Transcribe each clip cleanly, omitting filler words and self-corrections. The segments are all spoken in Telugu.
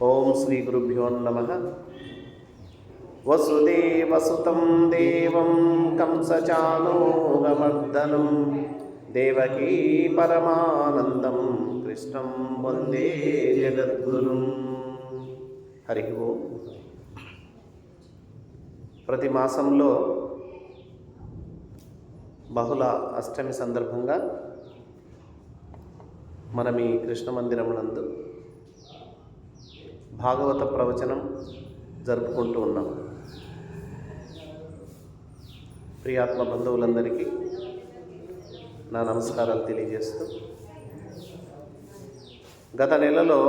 ఓం శ్రీ గురుభ్యో నమః. వసుదేవసుతం దేవం కంసచానూరమర్దనం దేవకీ పరమానందం కృష్ణం వందే జగద్గురుం. హరి ఓం. ప్రతి మాసంలో బహుళ అష్టమి సందర్భంగా మనం ఈ కృష్ణ మందిరమునందు భాగవత ప్రవచనం జరుపుకుంటూ ఉన్నాం. ప్రియాత్మ బంధువులందరికీ నా నమస్కారాలు తెలియజేస్తూ, గత నెలలో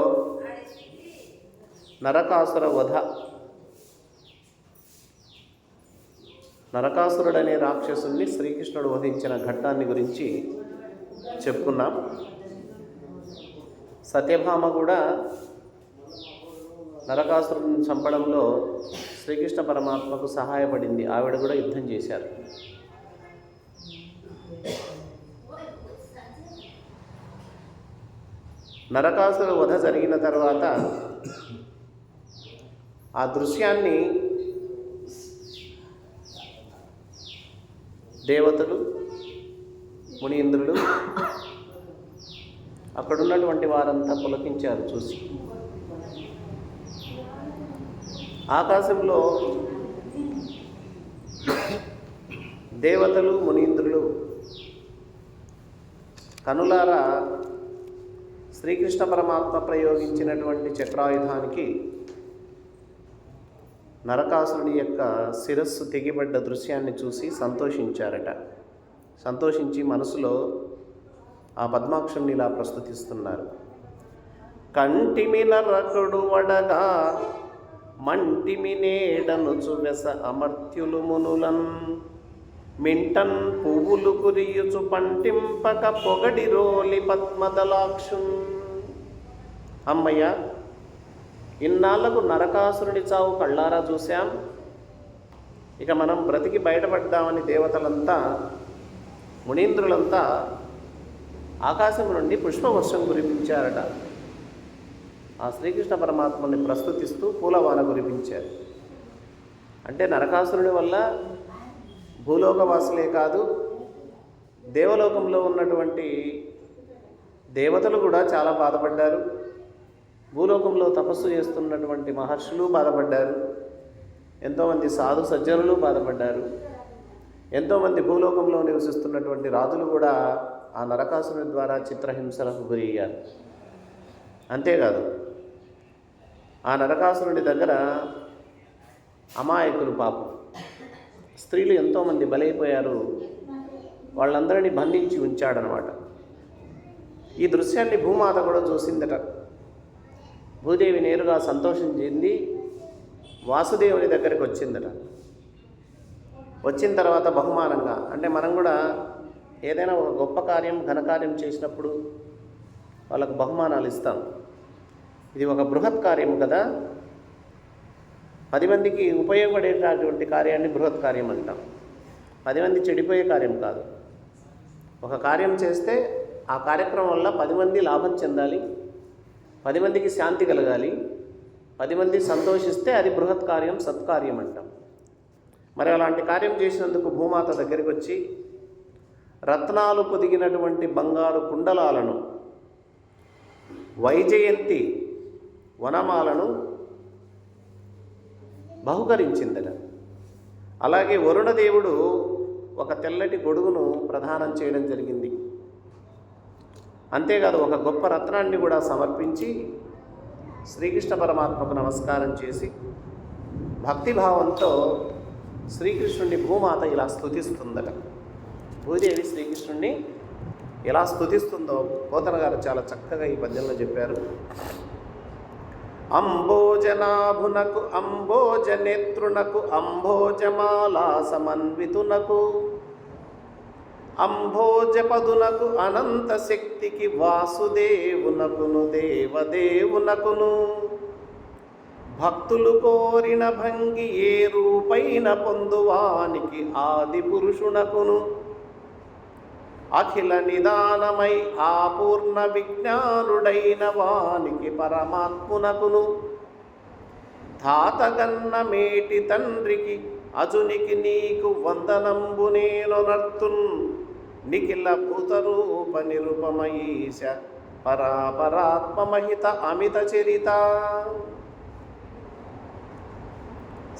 నరకాసురుడనే రాక్షసుని శ్రీకృష్ణుడు వధించిన ఘట్టాన్ని గురించి చెప్పుకున్నాం. సత్యభామ కూడా నరకాసురుడిని చంపడంలో శ్రీకృష్ణ పరమాత్మకు సహాయపడింది. ఆవిడ కూడా యుద్ధం చేశారు. నరకాసుర వధ జరిగిన తర్వాత ఆ దృశ్యాన్ని దేవతలు, మునీంద్రులు, అక్కడున్నటువంటి వారంతా పులకించారు చూసి. ఆకాశంలో దేవతలు, మునీంద్రులు కనులారా శ్రీకృష్ణ పరమాత్మ ప్రయోగించినటువంటి చక్రాయుధానికి నరకాసురుని యొక్క శిరస్సు తెగిపడ్డ దృశ్యాన్ని చూసి సంతోషించారట. సంతోషించి మనసులో ఆ పద్మాక్షుని ఇలా ప్రస్తుతిస్తున్నారు. కంటిమి నరకుడు వడగా మంటిమి నేడనుచు వెస అమర్త్యులు మునులన్ మింటన్ పువ్వులు కురియుచు పంటింపక పొగడి రోలి పద్మదలాక్షున్. అమ్మయ్య, ఇన్నాళ్లకు నరకాసురుని చావు కళ్ళారా చూశాం. ఇక మనం బ్రతికి బయటపడ్డామని దేవతలంతా, మునీంద్రులంతా ఆకాశం నుండి పుష్పవర్షం కురిపించారట. ఆ శ్రీకృష్ణ పరమాత్మని ప్రస్తుతిస్తూ పూలవాన కురిపించారు. అంటే నరకాసురుని వల్ల భూలోకవాసులే కాదు, దేవలోకంలో ఉన్నటువంటి దేవతలు కూడా చాలా బాధపడ్డారు. భూలోకంలో తపస్సు చేస్తున్నటువంటి మహర్షులు బాధపడ్డారు. ఎంతోమంది సాధు సజ్జనులు బాధపడ్డారు. ఎంతోమంది భూలోకంలో నివసిస్తున్నటువంటి రాజులు కూడా ఆ నరకాసురుని ద్వారా చిత్రహింసలకు గురయ్యారు. అంతేకాదు, ఆ నరకాసురుని దగ్గర అమాయకులు, పాపం స్త్రీలు ఎంతోమంది బలైపోయారు. వాళ్ళందరినీ బంధించి ఉంచాడనమాట. ఈ దృశ్యాన్ని భూమాత కూడా చూసిందట. భూదేవి నేరుగా సంతోషం చెంది వాసుదేవుని దగ్గరికి వచ్చిందట. వచ్చిన తర్వాత బహుమానంగా, అంటే మనం కూడా ఏదైనా ఒక గొప్ప కార్యం, ఘనకార్యం చేసినప్పుడు వాళ్ళకు బహుమానాలు ఇస్తాం. ఇది ఒక బృహత్ కార్యం కదా, 10 మందికి ఉపయోగపడేటటువంటి కార్యాన్ని బృహత్ కార్యం అంటాం. 10 మంది చెడిపోయే కార్యం కాదు. ఒక కార్యం చేస్తే ఆ కార్యక్రమం వల్ల 10 మంది లాభం చెందాలి, 10 మందికి శాంతి కలగాలి, 10 మంది సంతోషిస్తే అది బృహత్ కార్యం, సత్కార్యం అంటాం. మరి అలాంటి కార్యం చేసినందుకు భూమాత దగ్గరికి వచ్చి రత్నాలు పొదిగినటువంటి బంగారు కుండలాలను, వైజయంతి వనమాలను బహుకరించిందట. అలాగే వరుణదేవుడు ఒక తెల్లటి గొడుగును ప్రదానం చేయడం జరిగింది. అంతేకాదు, ఒక గొప్ప రత్నాన్ని కూడా సమర్పించి శ్రీకృష్ణ పరమాత్మకు నమస్కారం చేసి భక్తిభావంతో శ్రీకృష్ణుడిని భూమాత ఇలా స్తుతిస్తుందట. భూదేవి శ్రీకృష్ణుడిని ఎలా స్తుతిస్తుందో పోతన గారు చాలా చక్కగా ఈ పద్యంలో చెప్పారు. అంబోజనాభునకు అంబోజనేత్రునకు అంబోజమాలా సమన్వితునకు అంభోజపదునకు అనంత శక్తికి వాసుదేవునకును దేవదేవునకును భక్తులు కోరిన భంగి ఏ రూపైన పొందువానికి ఆది పురుషునకును అఖిల నిదానమై ఆపూర్ణ విజ్ఞానుడైన వానికి పరమాత్మునకును తాతగన్న మేటి తండ్రికి అజునికి నీకు వందనంబు నేను నర్తున్ నిఖిల భూతరూప నిరుపమయీశ పరాపరాత్మమహిత అమిత చరిత.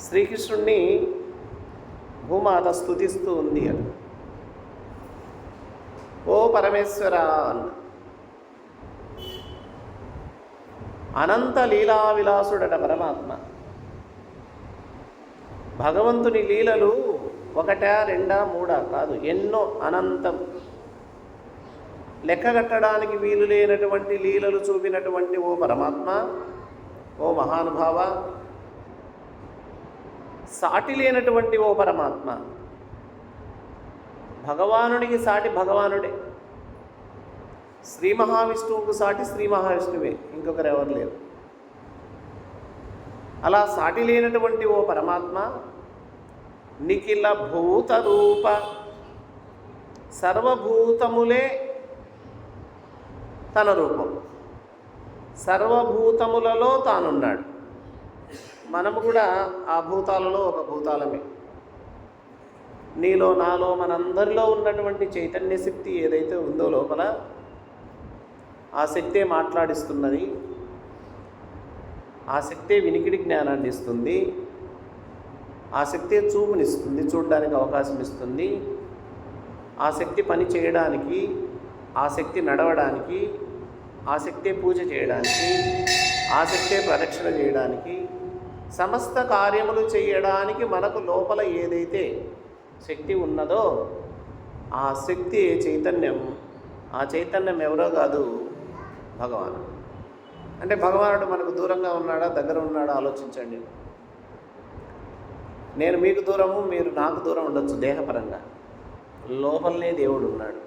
శ్రీకృష్ణుణ్ణి భూమాత స్తుతిస్తూ ఉంది అని. ఓ పరమేశ్వర అన్న. అనంత లీలా విలాసుడట పరమాత్మ. భగవంతుని లీలలు ఒకటా రెండా మూడా కాదు, ఎన్నో, అనంతం. లెక్కగట్టడానికి వీలు లేనటువంటి లీలలు చూపినటువంటి ఓ పరమాత్మ, ఓ మహానుభావ, సాటి లేనటువంటి ఓ పరమాత్మ. భగవానుడికి సాటి భగవానుడే, శ్రీ మహావిష్ణువుకు సాటి శ్రీ మహావిష్ణువే, ఇంకొకరు ఎవరు లేరు. అలా సాటి లేనటువంటి ఓ పరమాత్మ నిఖిల భూత రూప, సర్వభూతములే తన రూపం, సర్వభూతములలో తానున్నాడు. మనము కూడా ఆ భూతాలలో ఒక భూతాలమే. నీలో నాలో మనందరిలో ఉన్నటువంటి చైతన్య శక్తి ఏదైతే ఉందో లోపల, ఆ శక్తే మాట్లాడిస్తున్నది, ఆ శక్తే వినికిడి జ్ఞానాన్ని ఇస్తుంది, ఆ శక్తే చూపునిస్తుంది, చూడడానికి అవకాశం ఇస్తుంది, ఆ శక్తి పని చేయడానికి, ఆ శక్తి నడవడానికి, ఆ శక్తే పూజ చేయడానికి, ఆ శక్తే ప్రదక్షిణ చేయడానికి, సమస్త కార్యములు చేయడానికి మనకు లోపల ఏదైతే శక్తి ఉన్నదో ఆ శక్తి చైతన్యం. ఆ చైతన్యం ఎవరో కాదు, భగవానుడు. అంటే భగవానుడు మనకు దూరంగా ఉన్నాడా దగ్గర ఉన్నాడా ఆలోచించండి. నేను మీకు దూరము, మీరు నాకు దూరం ఉండొచ్చు దేహపరంగా, లోపలనే దేవుడు ఉన్నాడు.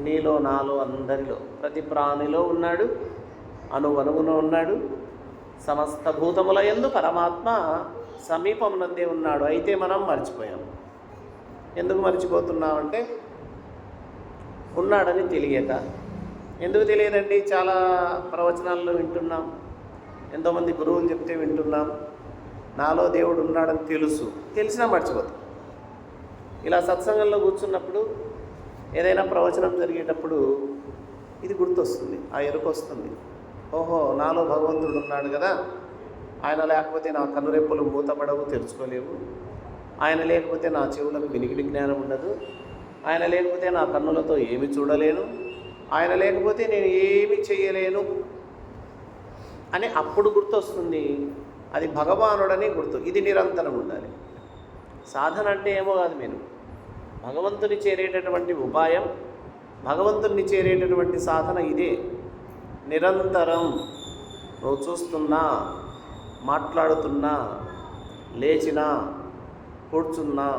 నీలో నాలో అందరిలో ప్రతి ప్రాణిలో ఉన్నాడు, అణువణువున ఉన్నాడు. సమస్త భూతముల యందు పరమాత్మ సమీపమునందే ఉన్నాడు. అయితే మనం మర్చిపోయాము. ఎందుకు మర్చిపోతున్నామంటే ఉన్నాడని తెలియక. ఎందుకు తెలియదండి? చాలా ప్రవచనాల్లో వింటున్నాం, ఎంతోమంది గురువులు చెప్తే వింటున్నాం. నాలో దేవుడు ఉన్నాడని తెలిసినా మర్చిపోతాం. ఇలా సత్సంగంలో కూర్చున్నప్పుడు ఏదైనా ప్రవచనం జరిగేటప్పుడు ఇది గుర్తొస్తుంది, ఆ ఎరుక వస్తుంది. ఓహో, నాలో భగవంతుడు ఉన్నాడు కదా, ఆయన లేకపోతే నా కనురెప్పలు మూతపడవు, తెరుచుకోలేవు. ఆయన లేకపోతే నా చెవులకు వినికిడి జ్ఞానం ఉండదు. ఆయన లేకపోతే నా కన్నులతో ఏమి చూడలేను. ఆయన లేకపోతే నేను ఏమి చేయలేను అని అప్పుడు గుర్తొస్తుంది. అది భగవానుడని గుర్తు. ఇది నిరంతరం ఉండాలి. సాధన అంటే ఏమో కాదు, మీరు భగవంతుని చేరేటటువంటి ఉపాయం, భగవంతుని చేరేటటువంటి సాధన ఇదే. నిరంతరం నువ్వు చూస్తున్నా, మాట్లాడుతున్నా, లేచినా, కూర్చున్నా,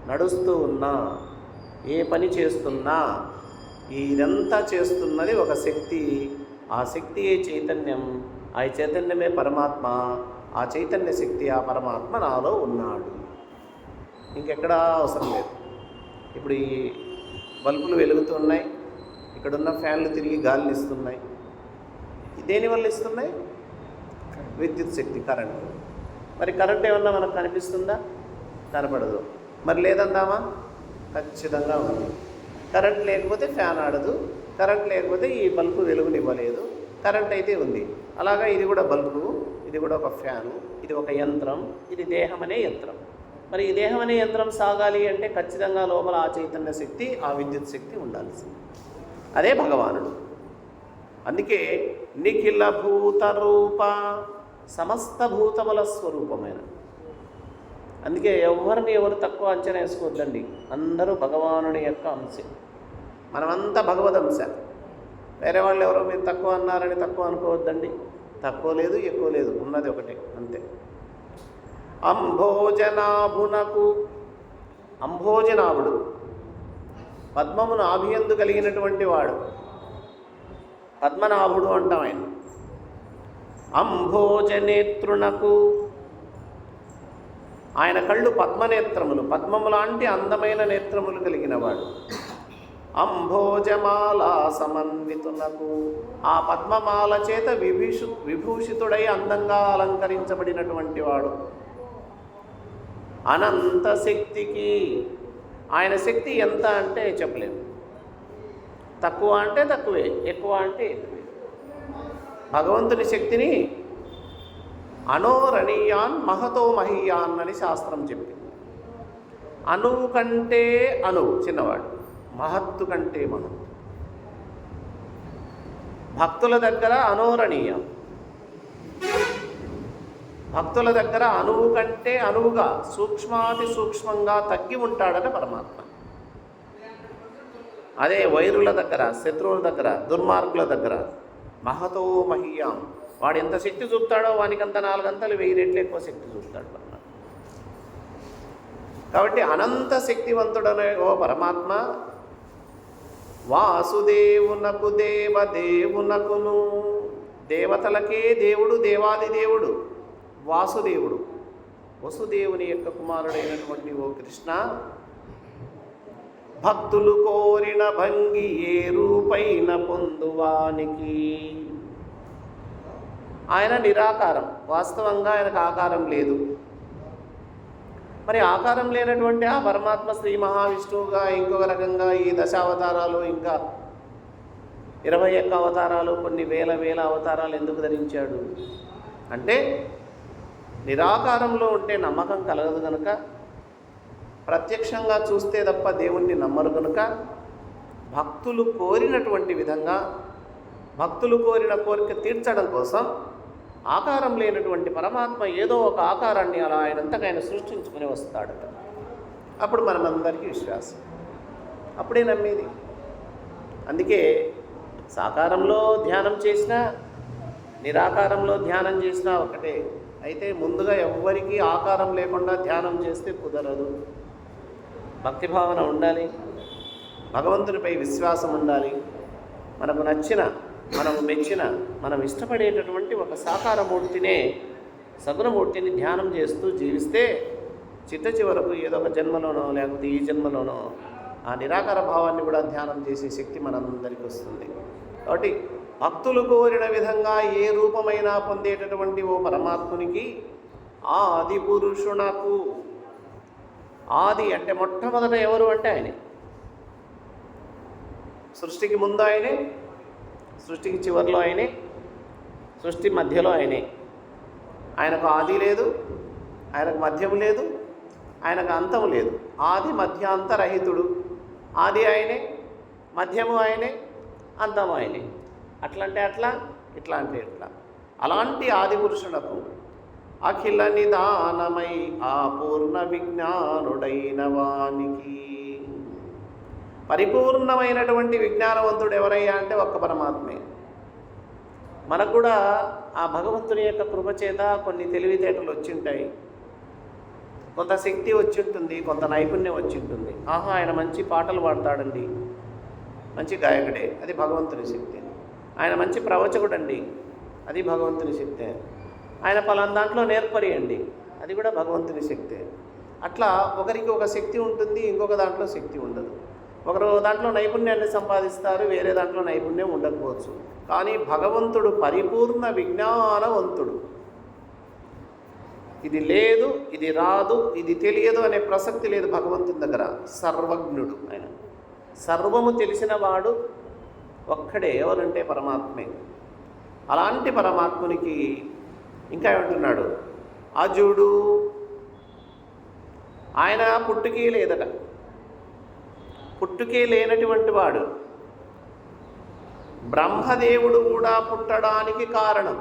నడుస్తూ ఉన్నా, ఏ పని చేస్తున్నా, ఇదంతా చేస్తున్నది ఒక శక్తి. ఆ శక్తియే చైతన్యం. ఆ చైతన్యమే పరమాత్మ. ఆ చైతన్య శక్తి, ఆ పరమాత్మ నాలో ఉన్నాడు. ఇంకెక్కడా అవసరం లేదు. ఇప్పుడు ఈ బల్బులు వెలుగుతున్నాయి, ఇక్కడున్న ఫ్యాన్లు తిరిగి గాలిని ఇస్తున్నాయి. దేనివల్ల ఇస్తున్నాయి? విద్యుత్ శక్తి, కరెంటు. మరి కరెంట్ ఏమన్నా మనకు కనిపిస్తుందా? కనపడదు. మరి లేదందామా? ఖచ్చితంగా ఉంది. కరెంట్ లేకపోతే ఫ్యాన్ ఆడదు, కరెంట్ లేకపోతే ఈ బల్బు వెలుగునివ్వలేదు. కరెంట్ అయితే ఉంది. అలాగా ఇది కూడా బల్బు, ఇది కూడా ఒక ఫ్యాను, ఇది ఒక యంత్రం, ఇది దేహం అనే యంత్రం. మరి ఈ దేహం అనే యంత్రం సాగాలి అంటే ఖచ్చితంగా లోపల ఆ చైతన్య శక్తి, ఆ విద్యుత్ శక్తి ఉండాల్సింది. అదే భగవానుడు. అందుకే నిఖిల భూత రూప, సమస్త భూతముల స్వరూపమైన. అందుకే ఎవరిని ఎవరు తక్కువ అంచనా వేసుకోవద్దండి. అందరూ భగవానుని యొక్క అంశం. మనమంతా భగవదంశ. వేరే వాళ్ళు ఎవరో మీరు తక్కువ అన్నారని తక్కువ అనుకోవద్దండి. తక్కువ లేదు, ఎక్కువ లేదు, ఉన్నది ఒకటే, అంతే. అంభోజనాభునకు, అంభోజనాభుడు పద్మమును ఆభియందు కలిగినటువంటి వాడు, పద్మనాభుడు అంటాం ఆయన. అంభోజనేత్రునకు, ఆయన కళ్ళు పద్మనేత్రములు, పద్మము లాంటి అందమైన నేత్రములు కలిగిన వాడు. అంభోజమాలా సమన్వితునకు, ఆ పద్మమాల చేత విభూషితుడై అందంగా అలంకరించబడినటువంటి వాడు. అనంత శక్తికి, ఆయన శక్తి ఎంత అంటే చెప్పలేము. తక్కువ అంటే తక్కువే, ఎక్కువ అంటే ఎక్కువే. భగవంతుని శక్తిని అనోరణీయాన్ మహతో మహీయాన్ అని శాస్త్రం చెప్పింది. అణువు కంటే అణువు చిన్నవాడు, మహత్తు కంటే మహత్తు. భక్తుల దగ్గర అనోరణీయం, భక్తుల దగ్గర అణువు కంటే అణువుగా సూక్ష్మాతి సూక్ష్మంగా తగ్గి ఉంటాడట పరమాత్మ. అదే వైరుల దగ్గర, శత్రువుల దగ్గర, దుర్మార్గుల దగ్గర మహతో మహీయాం, వాడు ఎంత శక్తి చూపుతాడో వానికంత 4 అంతలు 1000 రెట్లు ఎక్కువ శక్తి చూపుతాడు పరమాత్మ. కాబట్టి అనంత శక్తివంతుడనే ఓ పరమాత్మ, వాసుదేవునకు దేవదేవునకును, దేవతలకే దేవుడు, దేవాది దేవుడు వాసుదేవుడు, వసుదేవుని యొక్క కుమారుడైనటువంటి ఓ కృష్ణ, భక్తులు కోరిన భంగి ఏ రూపైన పొందువానికి. ఆయన నిరాకారం, వాస్తవంగా ఆయనకు ఆకారం లేదు. మరి ఆకారం లేనటువంటి ఆ పరమాత్మ శ్రీ మహావిష్ణువుగా ఇంకొక రకంగా ఈ దశావతారాలు, ఇంకా 21 అవతారాలు, కొన్ని వేల అవతారాలు ఎందుకు ధరించాడు అంటే, నిరాకారంలో ఉంటే నమ్మకం కలగదు కనుక, ప్రత్యక్షంగా చూస్తే తప్ప దేవుణ్ణి నమ్మరు కనుక, భక్తులు కోరినటువంటి విధంగా, భక్తులు కోరిన కోరిక తీర్చడం కోసం ఆకారం లేనటువంటి పరమాత్మ ఏదో ఒక ఆకారాన్ని అలా ఆయనంతగా ఆయన సృష్టించుకుని వస్తాడు. అప్పుడు మనమందరికీ విశ్వాసం, అప్పుడే నమ్మేది. అందుకే సాకారంలో ధ్యానం చేసినా, నిరాకారంలో ధ్యానం చేసినా ఒకటే. అయితే ముందుగా ఎవ్వరికీ ఆకారం లేకుండా ధ్యానం చేస్తే కుదరదు. భక్తిభావన ఉండాలి, భగవంతునిపై విశ్వాసం ఉండాలి. మనకు నచ్చిన, మనం మెచ్చిన, మనం ఇష్టపడేటటువంటి ఒక సాకారమూర్తినే, సగుణమూర్తిని ధ్యానం చేస్తూ జీవిస్తే చిట్ట చివరకు ఏదో ఒక జన్మలోనో లేకపోతే ఈ జన్మలోనో ఆ నిరాకార భావాన్ని కూడా ధ్యానం చేసే శక్తి మనందరికీ వస్తుంది. కాబట్టి భక్తులు కోరిన విధంగా ఏ రూపమైనా పొందేటటువంటి ఓ పరమాత్మునికి, ఆది పురుషునకు, ఆది అంటే మొట్టమొదట ఎవరు అంటే ఆయనే. సృష్టికి ముందు ఆయనే, సృష్టికి చివరిలో ఆయనే, సృష్టి మధ్యలో ఆయనే. ఆయనకు ఆది లేదు, ఆయనకు మధ్యం లేదు, ఆయనకు అంతం లేదు. ఆది మధ్యాంతరహితుడు. ఆది ఆయనే, మధ్యము ఆయనే, అంతము ఆయనే. అట్లంటే అట్లా, ఇట్లా అంటే ఇట్లా. అలాంటి ఆది పురుషునకు అఖిల నిదానమై ఆ పూర్ణ విజ్ఞానుడైన వానికి, పరిపూర్ణమైనటువంటి విజ్ఞానవంతుడు ఎవరయ్యా అంటే ఒక్క పరమాత్మే. మనకు కూడా ఆ భగవంతుని యొక్క కృపచేత కొన్ని తెలివితేటలు వచ్చింటాయి, కొంత శక్తి వచ్చి ఉంటుంది, కొంత నైపుణ్యం వచ్చి ఉంటుంది. ఆహా, ఆయన మంచి పాటలు పాడతాడండి, మంచి గాయకుడే, అది భగవంతుని శక్తి. ఆయన మంచి ప్రవచకుడు అండి, అది భగవంతుని శక్తే. ఆయన పలానా దాంట్లో నేర్పరి అండి, అది కూడా భగవంతుని శక్తే. అట్లా ఒకరికి ఒక శక్తి ఉంటుంది, ఇంకొక దాంట్లో శక్తి ఉండదు. ఒకరు దాంట్లో నైపుణ్యాన్ని సంపాదిస్తారు, వేరే దాంట్లో నైపుణ్యం ఉండకపోవచ్చు. కానీ భగవంతుడు పరిపూర్ణ విజ్ఞానవంతుడు. ఇది లేదు, ఇది రాదు, ఇది తెలియదు అనే ప్రసక్తి లేదు భగవంతుని దగ్గర. సర్వజ్ఞుడు ఆయన, సర్వము తెలిసిన వాడు ఒక్కడే, ఎవరంటే పరమాత్మే. అలాంటి పరమాత్మునికి ఇంకా ఏమంటున్నాడు, అజుడు. ఆయన పుట్టుకే లేదట, పుట్టుకే లేనటువంటి వాడు. బ్రహ్మదేవుడు కూడా పుట్టడానికి కారణం,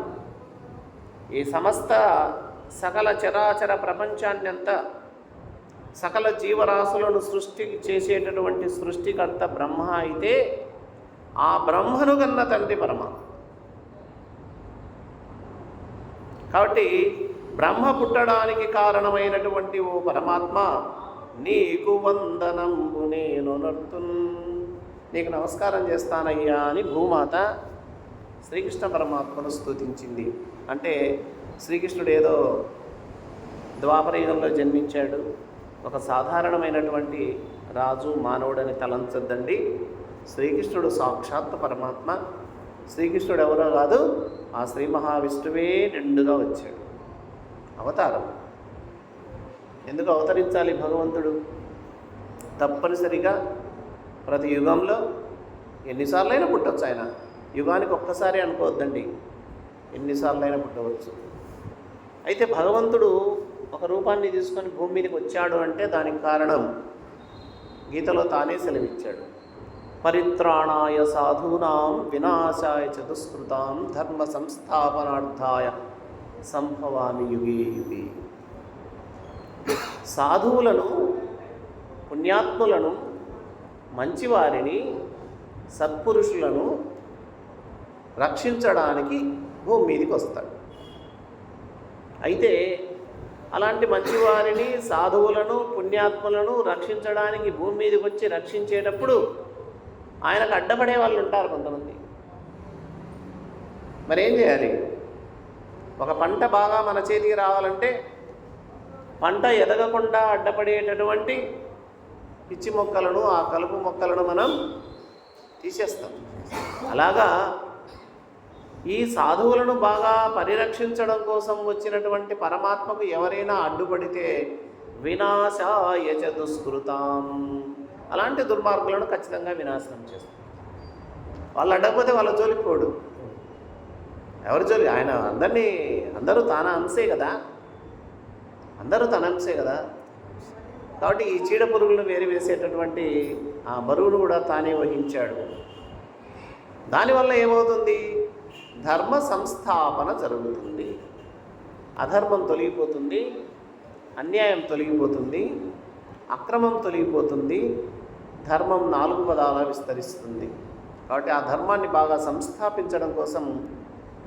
ఈ సమస్త సకల చరాచర ప్రపంచాన్ని అంతా, సకల జీవరాశులను సృష్టి చేసేటటువంటి సృష్టికర్త బ్రహ్మ అయితే, ఆ బ్రహ్మను కన్న తండ్రి పరమాత్మ. కాబట్టి బ్రహ్మ పుట్టడానికి కారణమైనటువంటి ఓ పరమాత్మ, నీకు వందనంబు నేను నర్తున్, నీకు నమస్కారం చేస్తానయ్యా అని భూమాత శ్రీకృష్ణ పరమాత్మను స్తుతించింది. అంటే శ్రీకృష్ణుడు ఏదో ద్వాపరయుగంలో జన్మించాడు, ఒక సాధారణమైనటువంటి రాజు మానవుడని తలంచొద్దండి. శ్రీకృష్ణుడు సాక్షాత్ పరమాత్మ. శ్రీకృష్ణుడు ఎవరో కాదు, ఆ శ్రీ మహావిష్ణువే నిండుగా వచ్చాడు. అవతారం. ఎందుకు అవతరించాలి భగవంతుడు? తప్పనిసరిగా ప్రతి యుగంలో ఎన్నిసార్లైనా పుట్టవచ్చు. ఆయన యుగానికి ఒక్కసారి అనుకోవద్దండి, ఎన్నిసార్లైనా పుట్టవచ్చు. అయితే భగవంతుడు ఒక రూపాన్ని తీసుకొని భూమి మీదకి వచ్చాడు అంటే దానికి కారణం గీతలో తానే సెలవిచ్చాడు. పరిత్రాణాయ సాధూనాం వినాశాయ చ దుష్కృతాం ధర్మ సంస్థాపనార్థాయ సంభవామి యుగే యుగే. సాధువులను, పుణ్యాత్ములను, మంచివారిని, సత్పురుషులను రక్షించడానికి భూమి మీదకి వస్తాడు. అయితే అలాంటి మంచివారిని, సాధువులను, పుణ్యాత్ములను రక్షించడానికి భూమి మీదకి వచ్చి రక్షించేటప్పుడు ఆయనకు అడ్డపడే వాళ్ళు ఉంటారు కొంతమంది. మరేం చేయాలి? ఒక పంట బాగా మన చేతికి రావాలంటే పంట ఎదగకుండా అడ్డపడేటటువంటి పిచ్చి మొక్కలను, ఆ కలుపు మొక్కలను మనం తీసేస్తాం. అలాగా ఈ సాధువులను బాగా పరిరక్షించడం కోసం వచ్చినటువంటి పరమాత్మకు ఎవరైనా అడ్డుపడితే వినాశాయ చ దుష్కృతాం, అలాంటి దుర్మార్గులను ఖచ్చితంగా వినాశనం చేస్తారు. వాళ్ళు అడ్డకపోతే వాళ్ళ జోలికి పోడు. ఎవరి జోలి? ఆయన అందరూ తన అంశే కదా, అందరూ తన అంశే కదా. కాబట్టి ఈ చీడ పురుగులను వేసేటటువంటి ఆ బరువును కూడా తానే వహించాడు. దానివల్ల ఏమవుతుంది? ధర్మ సంస్థాపన జరుగుతుంది, అధర్మం తొలగిపోతుంది, అన్యాయం తొలగిపోతుంది, అక్రమం తొలగిపోతుంది, ధర్మం 4 పదాల విస్తరిస్తుంది. కాబట్టి ఆ ధర్మాన్ని బాగా సంస్థాపించడం కోసం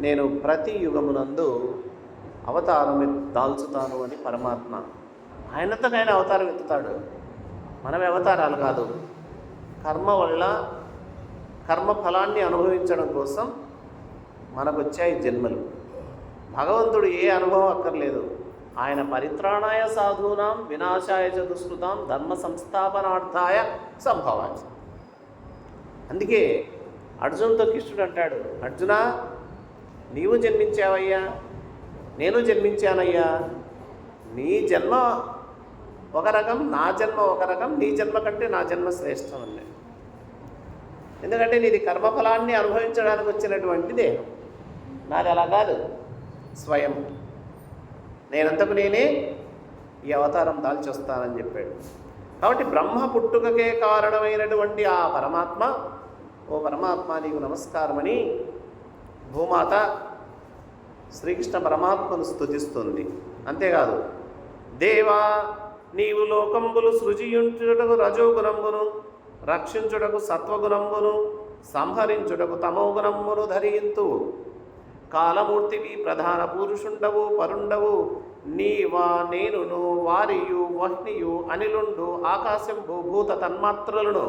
నేను ప్రతి యుగమునందు అవతారం దాల్చుతాను అని పరమాత్మ ఆయనతో ఆయన అవతారం ఎత్తుతాడు. మనమే అవతారాలు కాదు. కర్మ వల్ల కర్మ ఫలాన్ని అనుభవించడం కోసం మనకు వచ్చాయి జన్మలు. భగవంతుడు ఏ అనుభవం అక్కర్లేదు. ఆయన పరిత్రాణాయ సాధూనాం వినాశాయ చ దుష్కృతాం ధర్మ సంస్థాపనార్థాయ సంభవామి. అందుకే అర్జునుతో కృష్ణుడు అంటాడు, అర్జున నీవు జన్మించావయ్యా, నేను జన్మించానయ్యా. నీ జన్మ ఒక రకం, నా జన్మ ఒక రకం, నీ జన్మ కంటే నా జన్మ శ్రేష్టం అన్నాడు. ఎందుకంటే నీది కర్మఫలాన్ని అనుభవించడానికి వచ్చినటువంటి దేహం, నాది అలా కాదు. స్వయం నేనంతకు నేనే ఈ అవతారం దాల్చి వస్తానని చెప్పాడు. కాబట్టి బ్రహ్మ పుట్టుకకే కారణమైనటువంటి ఆ పరమాత్మ, ఓ పరమాత్మ నీకు నమస్కారమని భూమాత శ్రీకృష్ణ పరమాత్మను స్తుతిస్తుంది. అంతేకాదు, దేవా నీవు లోకంబులు సృజించుటకు రజోగుణంబును, రక్షించుటకు సత్వగుణంబును, సంహరించుటకు తమోగుణంబును ధరింతు. కాలమూర్తివి, ప్రధాన పురుషుండవు, పరుండవు, నీవా నేనును, వారియు, వహ్నియు, అనిలుండు, ఆకాశంబు, భూత తన్మాత్రలను,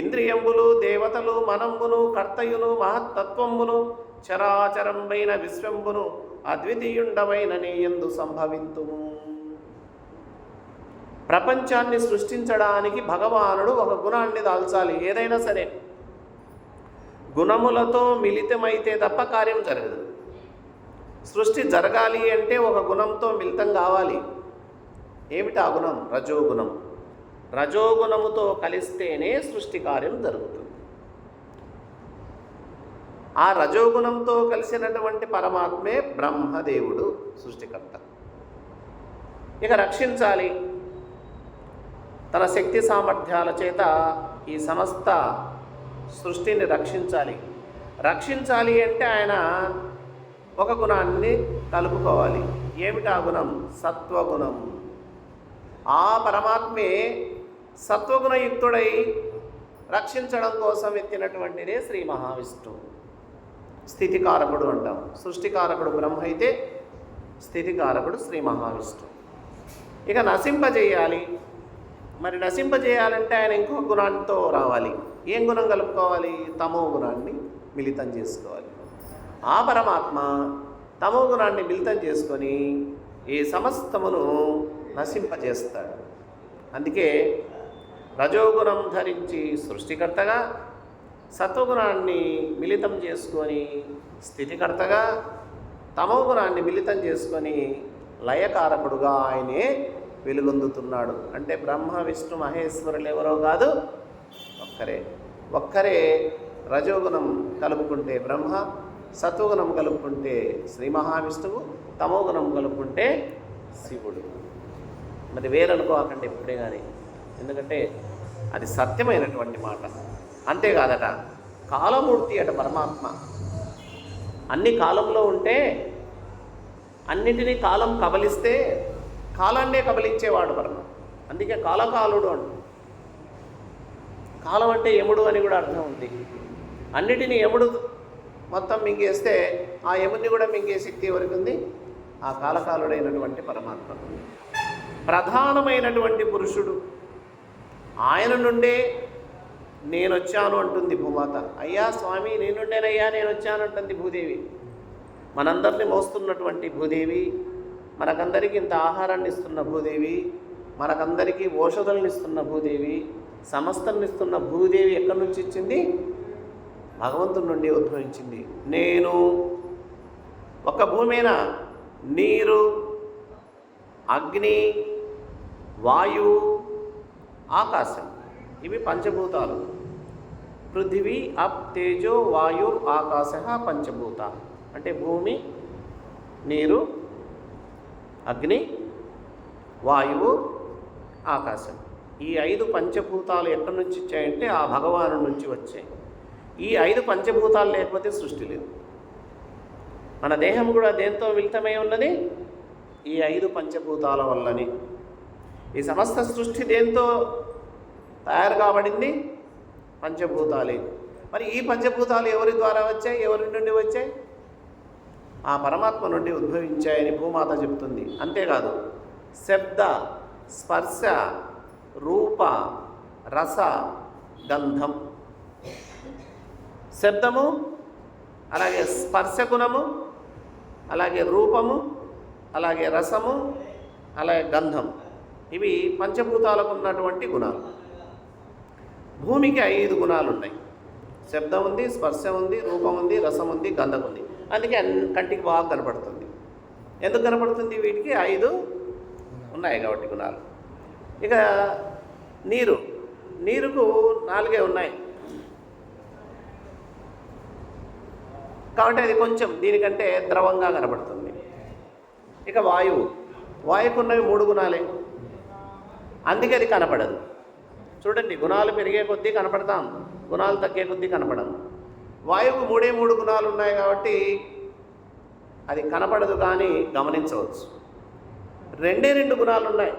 ఇంద్రియంబులు, దేవతలు, మనంబును, కర్తయును, మహత్తత్వంబును, చరాచరంబైన విశ్వంబును, అద్వితీయుండవైన నీయందు సంభవింతుము. ప్రపంచాన్ని సృష్టించడానికి భగవానుడు ఒక గుణాన్ని దాల్చాలి. ఏదైనా సరే గుణములతో మిళితమైతే తప్ప కార్యం జరగదు. సృష్టి జరగాలి అంటే ఒక గుణంతో మిళితం కావాలి. ఏమిటి ఆ గుణం? రజోగుణం. రజోగుణముతో కలిస్తేనే సృష్టి కార్యం జరుగుతుంది. ఆ రజోగుణంతో కలిసినటువంటి పరమాత్మే బ్రహ్మదేవుడు, సృష్టికర్త. ఇక రక్షించాలి, తన శక్తి సామర్థ్యాల చేత ఈ సమస్త సృష్టిని రక్షించాలి. రక్షించాలి అంటే ఆయన ఒక గుణాన్ని కలుపుకోవాలి. ఏమిటి ఆ గుణం? సత్వగుణం. ఆ పరమాత్మే సత్వగుణయుక్తుడై రక్షించడం కోసం ఎత్తినటువంటిదే శ్రీ మహావిష్ణువు. స్థితికారకుడు అంటాం. సృష్టికారకుడు బ్రహ్మ అయితే స్థితికారకుడు శ్రీ మహావిష్ణువు. ఇక నశింపజేయాలి. మరి నశింపజేయాలంటే ఆయన ఇంకొక గుణాంతో రావాలి. ఏం గుణం కలుపుకోవాలి? తమో గుణాన్ని మిళితం చేసుకోవాలి. ఆ పరమాత్మ తమో గుణాన్ని మిళితం చేసుకొని ఈ సమస్తమును నశింపజేస్తాడు. అందుకే రజోగుణం ధరించి సృష్టికర్తగా, సత్వగుణాన్ని మిళితం చేసుకొని స్థితికర్తగా, తమోగుణాన్ని మిళితం చేసుకొని లయకారకుడుగా ఆయనే వెలుగొందుతున్నాడు. అంటే బ్రహ్మ విష్ణు మహేశ్వరులు ఎవరో కాదు, ఒక్కరే. రజోగుణం కలుపుకుంటే బ్రహ్మ, సత్వగుణం కలుపుకుంటే శ్రీ మహావిష్ణువు, తమోగుణం కలుపుకుంటే శివుడు. మరి వేరనుకోకండి ఎప్పుడే కానీ, ఎందుకంటే అది సత్యమైనటువంటి మాట. అంతేకాదట, కాలమూర్తి అట పరమాత్మ. అన్ని కాలంలో ఉంటే, అన్నిటినీ కాలం కబలిస్తే కాలాన్నే కబలించేవాడు పరమాత్మ. అందుకే కాలకాలుడు అంట. కాలం అంటే యముడు అని కూడా అర్థం ఉంది. అన్నిటినీ యముడు మొత్తం మింగేస్తే ఆ యముడిని కూడా మింగే శక్తి ఎవరికి ఉంది? ఆ కాలకాలుడైనటువంటి పరమాత్మ. ప్రధానమైనటువంటి పురుషుడు ఆయన నుండే నేను వచ్చాను అంటుంది భూమాత. అయ్యా స్వామి నీ నుండేనయ్యా నేను వచ్చాను అంటుంది భూదేవి. మనందరినీ మోస్తున్నటువంటి భూదేవి, మనకందరికీ ఇంత ఆహారాన్ని ఇస్తున్న భూదేవి, మనకందరికీ ఔషధాలను ఇస్తున్న భూదేవి, సమస్తాన్ని ఇస్తున్న భూదేవి ఎక్కడి నుంచి ఇచ్చింది? భగవంతుడి నుండి ఉద్భవించింది. నేను ఒక భూమేనా, నీరు, అగ్ని, వాయువు, ఆకాశం, ఇవి పంచభూతాలు. పృథివీ అప్ తేజో వాయుర్ ఆకాశ పంచభూత. అంటే భూమి, నీరు, అగ్ని, వాయువు, ఆకాశం. ఈ 5 పంచభూతాలు ఎక్కడి నుంచి వచ్చాయంటే ఆ భగవాను నుంచి వచ్చాయి. ఈ 5 పంచభూతాలు లేకపోతే సృష్టి లేదు. మన దేహం కూడా దేంతో మిళితమై ఉన్నది? ఈ 5 పంచభూతాల వల్లని. ఈ సమస్త సృష్టి దేంతో తయారు కాబడింది? పంచభూతాలే. మరి ఈ పంచభూతాలు ఎవరి ద్వారా వచ్చాయి? ఎవరి నుండి వచ్చాయి? ఆ పరమాత్మ నుండి ఉద్భవించాయని భూమాత చెప్తుంది. అంతేకాదు, శబ్ద, స్పర్శ, రూప, రస, గంధం. శబ్దము, అలాగే స్పర్శ గుణము, అలాగే రూపము, అలాగే రసము, అలాగే గంధం. ఇవి పంచభూతాలకు ఉన్నటువంటి గుణాలు. భూమికి 5 గుణాలు ఉన్నాయి. శబ్దం ఉంది, స్పర్శ ఉంది, రూపం ఉంది, రసం ఉంది, గంధం ఉంది. అందుకే కంటికి బాగా కనపడుతుంది. ఎందుకు కనపడుతుంది? వీటికి 5 ఉన్నాయి కాబట్టి గుణాలు. ఇక నీరుకు 4 ఉన్నాయి కాబట్టి అది కొంచెం దీనికంటే ద్రవంగా కనపడుతుంది. ఇక వాయువుకున్నవి 3 గుణాలే, అందుకే అది కనపడదు. చూడండి, గుణాలు పెరిగే కొద్దీ కనపడతాం, గుణాలు తగ్గే కొద్దీ కనపడం. వాయువుకు 3 గుణాలు ఉన్నాయి కాబట్టి అది కనపడదు, కానీ గమనించవచ్చు. 2 గుణాలు ఉన్నాయి.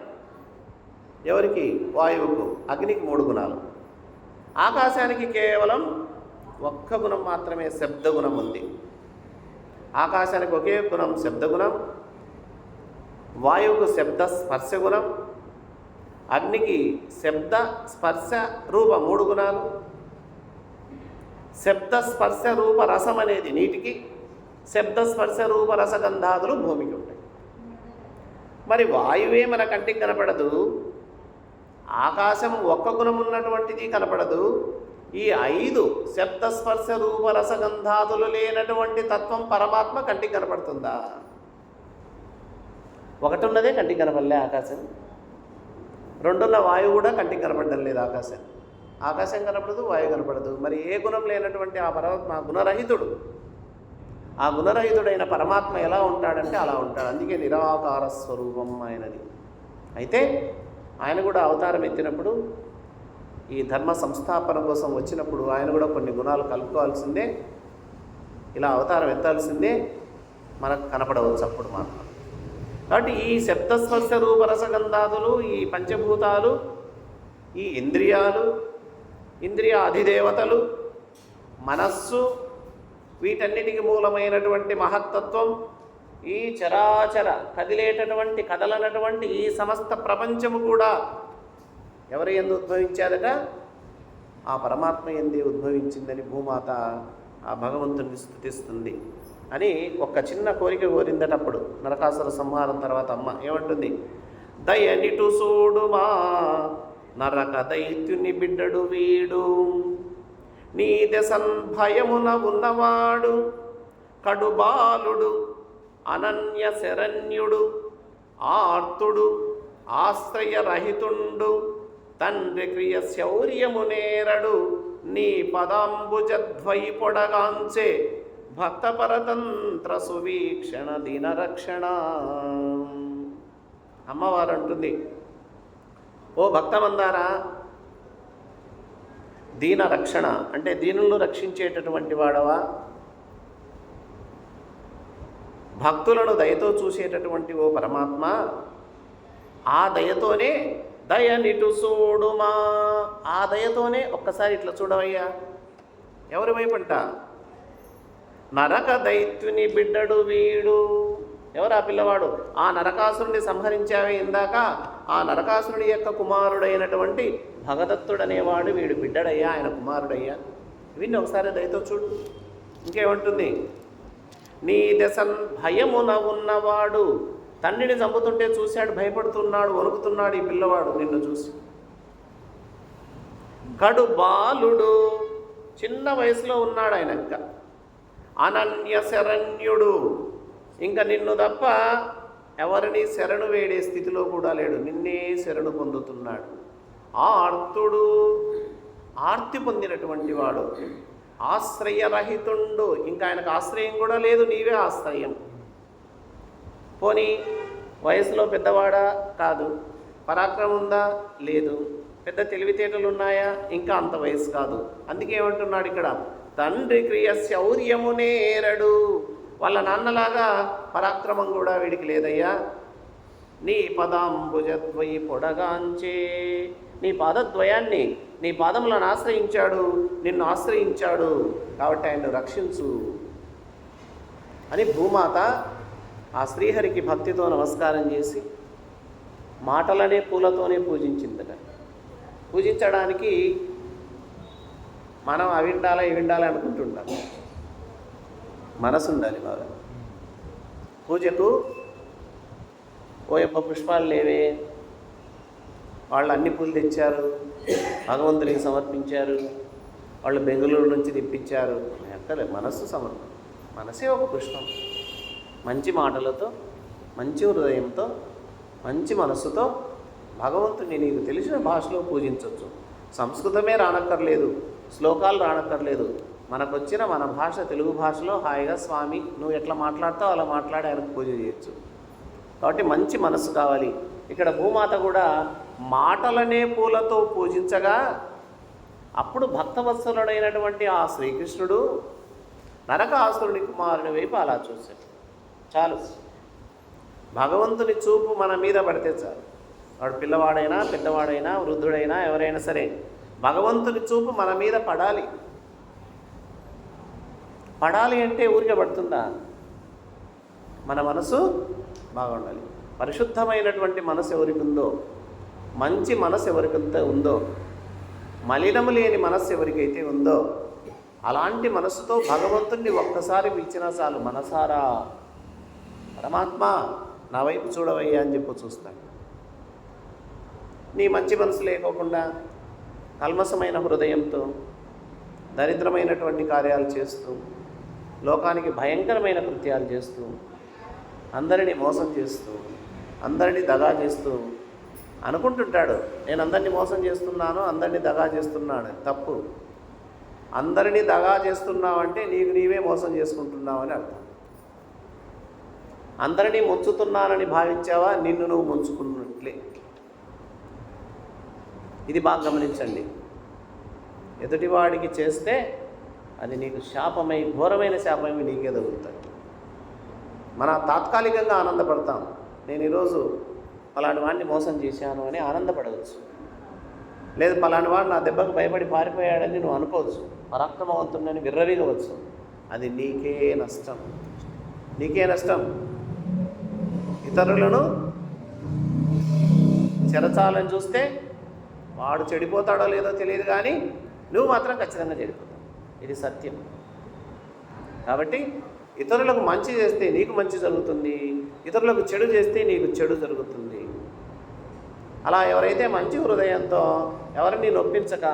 ఎవరికి? వాయువుకు. అగ్నికి 3 గుణాలు. ఆకాశానికి కేవలం 1 గుణం మాత్రమే, శబ్దగుణం ఉంది. ఆకాశానికి ఒకే గుణం శబ్దగుణం, వాయువుకు శబ్ద స్పర్శ గుణం, అగ్నికి శబ్ద స్పర్శ రూప 3 గుణాలు. శబ్ద స్పర్శ రూప రసం అనేది నీటికి, శబ్ద స్పర్శ రూప రసగంధాదులు భూమికి ఉంటాయి. మరి వాయువే మన కంటికి కనపడదు, ఆకాశం 1 గుణం ఉన్నటువంటిది కనపడదు. ఈ 5 శబ్ద స్పర్శ రూప రసగంధాదులు లేనటువంటి తత్వం పరమాత్మ కంటికి కనపడుతుందా? ఒకటి ఉన్నదే కంటికి కనపడలే ఆకాశం. 2 ఉన్న వాయువు కూడా కంటికి కనపడడం లేదు. ఆకాశం కనపడదు, వాయువు కనపడదు. మరి ఏ గుణం లేనటువంటి ఆ పరమాత్మ గుణరహితుడు. ఆ గుణరహితుడైన పరమాత్మ ఎలా ఉంటాడంటే అలా ఉంటాడు. అందుకే నిరాకార స్వరూపం ఆయనది. అయితే ఆయన కూడా అవతారం ఎత్తినప్పుడు, ఈ ధర్మ సంస్థాపన కోసం వచ్చినప్పుడు ఆయన కూడా కొన్ని గుణాలు కలుపుకోవాల్సిందే, ఇలా అవతారం ఎత్తాల్సిందే, మనకు కనపడవచ్చు అప్పుడు మాత్రం. కాబట్టి ఈ శబ్దస్పర్శ రూపరసగంధాదులు, ఈ పంచభూతాలు, ఈ ఇంద్రియాలు, ఇంద్రియ అధిదేవతలు, మనస్సు, వీటన్నిటికి మూలమైనటువంటి మహత్తత్వం, ఈ చరాచర కదిలేటటువంటి కదలనటువంటి ఈ సమస్త ప్రపంచము కూడా ఎవరి యందు ఉద్భవించారట? ఆ పరమాత్మ యందే ఉద్భవించిందని భూమాత ఆ భగవంతుని స్తుతిస్తుంది అని ఒక చిన్న కోరిక కోరిందట. అప్పుడు నరకాసుర సంహారం తర్వాత అమ్మ ఏమంటుంది? దయనిటు సూడుమా నరక దైత్యుని బిడ్డడు వీడు, నీ దశన్ భయమున ఉన్నవాడు కడుబాలుడు అనన్య శరణ్యుడు ఆర్తుడు ఆశ్రయరహితుండు తండ్రి క్రియ శౌర్యమునేరడు నీ పదాంబుజద్వై పొడగాంచే భక్త పరతంత్ర సువీక్షణ దీనరక్షణ. అమ్మవారు అంటుంది, ఓ భక్తమందారా, దీన రక్షణ అంటే దీనులను రక్షించేటటువంటి వాడవా, భక్తులను దయతో చూసేటటువంటి ఓ పరమాత్మ, ఆ దయతోనే దయ నిటు చూడుమా, ఆ దయతోనే ఒక్కసారి ఇట్లా చూడవయ్యా. ఎవరి వైపంట? నరక దైత్యుని బిడ్డడు వీడు. ఎవరు ఆ పిల్లవాడు? ఆ నరకాసురుని సంహరించావే ఇందాక, ఆ నరకాసురుడి యొక్క కుమారుడైనటువంటి భగదత్తుడనేవాడు వీడు బిడ్డడయ్యా, ఆయన కుమారుడయ్యా. వీడిని ఒకసారి దయతో చూడు. ఇంకేమంటుంది? నీ దశన్ భయమున ఉన్నవాడు, తండ్రిని చంపుతుంటే చూశాడు, భయపడుతున్నాడు, వణుకుతున్నాడు ఈ పిల్లవాడు నిన్ను చూసి. కడు బాలుడు, చిన్న వయసులో ఉన్నాడు ఆయన. ఇంకా అనన్య శరణ్యుడు, ఇంకా నిన్ను తప్ప ఎవరిని శరణు వేడే స్థితిలో కూడా లేడు, నిన్నే శరణు పొందుతున్నాడు. ఆర్తుడు, ఆర్తి పొందినటువంటి వాడు. ఆశ్రయరహితుండు, ఇంకా ఆయనకు ఆశ్రయం కూడా లేదు, నీవే ఆశ్రయం. పోనీ వయసులో పెద్దవాడా? కాదు. పరాక్రమం ఉందా? లేదు. పెద్ద తెలివితేటలు ఉన్నాయా? ఇంకా అంత వయసు కాదు. అందుకే ఏమంటున్నాడు ఇక్కడ, తండ్రి క్రియ శౌర్యమునేరడు, వాళ్ళ నాన్నలాగా పరాక్రమం కూడా వీడికి లేదయ్యా. నీ పదాంబుజద్వయి పొడగాంచే, నీ పాదద్వయాన్ని, నీ పాదములను ఆశ్రయించాడు, నిన్ను ఆశ్రయించాడు, కాబట్టి ఆయన్ను రక్షించు అని భూమాత ఆ శ్రీహరికి భక్తితో నమస్కారం చేసి మాటలనే పూలతోనే పూజించిందట. పూజించడానికి మనం అవి ఉండాలా ఇవి ఉండాలి అనుకుంటుంటాం, మనసు ఉండాలి బాగా. పూజకు ఓ యొక్క పుష్పాలు లేవే, వాళ్ళు అన్ని పూలు తెచ్చారు, భగవంతునికి సమర్పించారు, వాళ్ళు బెంగళూరు నుంచి తెప్పించారు, ఎక్కలే. మనస్సు సమర్పణ, మనసే ఒక పుష్పం. మంచి మాటలతో, మంచి హృదయంతో, మంచి మనస్సుతో భగవంతుని నీకు తెలిసిన భాషలో పూజించవచ్చు. సంస్కృతమే రానక్కర్లేదు, శ్లోకాలు రానక్కర్లేదు, మనకొచ్చిన మన భాష తెలుగు భాషలో హాయిగా స్వామి నువ్వు ఎట్లా మాట్లాడతావు అలా మాట్లాడి ఆయనకు పూజ చేయొచ్చు. కాబట్టి మంచి మనస్సు కావాలి. ఇక్కడ భూమాత కూడా మాటలనే పూలతో పూజించగా అప్పుడు భక్తవత్సలుడైనటువంటి ఆ శ్రీకృష్ణుడు నరకాసురుని కుమారుని వైపు అలా చూశాడు. చాలు, భగవంతుని చూపు మన మీద పడితే చాలు. వాడు పిల్లవాడైనా పెద్దవాడైనా వృద్ధుడైనా ఎవరైనా సరే భగవంతుని చూపు మన మీద పడాలి. పడాలి అంటే ఊరికే పడుతుందా? మన మనసు బాగుండాలి. పరిశుద్ధమైనటువంటి మనసు ఎవరికి ఉందో, మంచి మనసు ఎవరికైతే ఉందో, మలినము లేని మనస్సు ఎవరికైతే ఉందో, అలాంటి మనస్సుతో భగవంతుణ్ణి ఒక్కసారి పిలిచినా చాలు, మనసారా పరమాత్మ నా వైపు చూడవయ్యా అని చెప్పి చూస్తాడు. నీ మంచి మనసు లేకోకుండా కల్మసమైన హృదయంతో దరిద్రమైనటువంటి కార్యాలు చేస్తూ, లోకానికి భయంకరమైన కృత్యాలు చేస్తూ, అందరినీ మోసం చేస్తూ, అందరినీ దగా చేస్తూ అనుకుంటుంటాడు, నేను అందరినీ మోసం చేస్తున్నాను, అందరినీ దగా చేస్తున్నాడు. తప్పు. అందరినీ దగా చేస్తున్నావంటే నీకు నీవే మోసం చేసుకుంటున్నావు అని అర్థం. అందరినీ ముంచుతున్నానని భావించావా, నిన్ను నువ్వు ముంచుకున్నట్లే. ఇది బాగా గమనించండి. ఎదుటివాడికి చేస్తే అది నీకు శాపమై, ఘోరమైన శాపమై నీకే తగులుతాయి. మన తాత్కాలికంగా ఆనందపడతాం, నేను ఈరోజు పలాని వాడిని మోసం చేశాను అని ఆనందపడవచ్చు. లేదు పలాని వాడు నా దెబ్బకు భయపడి పారిపోయాడని నువ్వు అనుకోవచ్చు, పరాక్రమవంతుడని విర్రవీగవచ్చు. అది నీకే నష్టం, నీకే నష్టం. ఇతరులను చెరచాలని చూస్తే వాడు చెడిపోతాడో లేదో తెలియదు, కానీ నువ్వు మాత్రం ఖచ్చితంగా చెడిపోతావు. ఇది సత్యం. కాబట్టి ఇతరులకు మంచి చేస్తే నీకు మంచి జరుగుతుంది, ఇతరులకు చెడు చేస్తే నీకు చెడు జరుగుతుంది. అలా ఎవరైతే మంచి హృదయంతో ఎవరిని నొప్పించక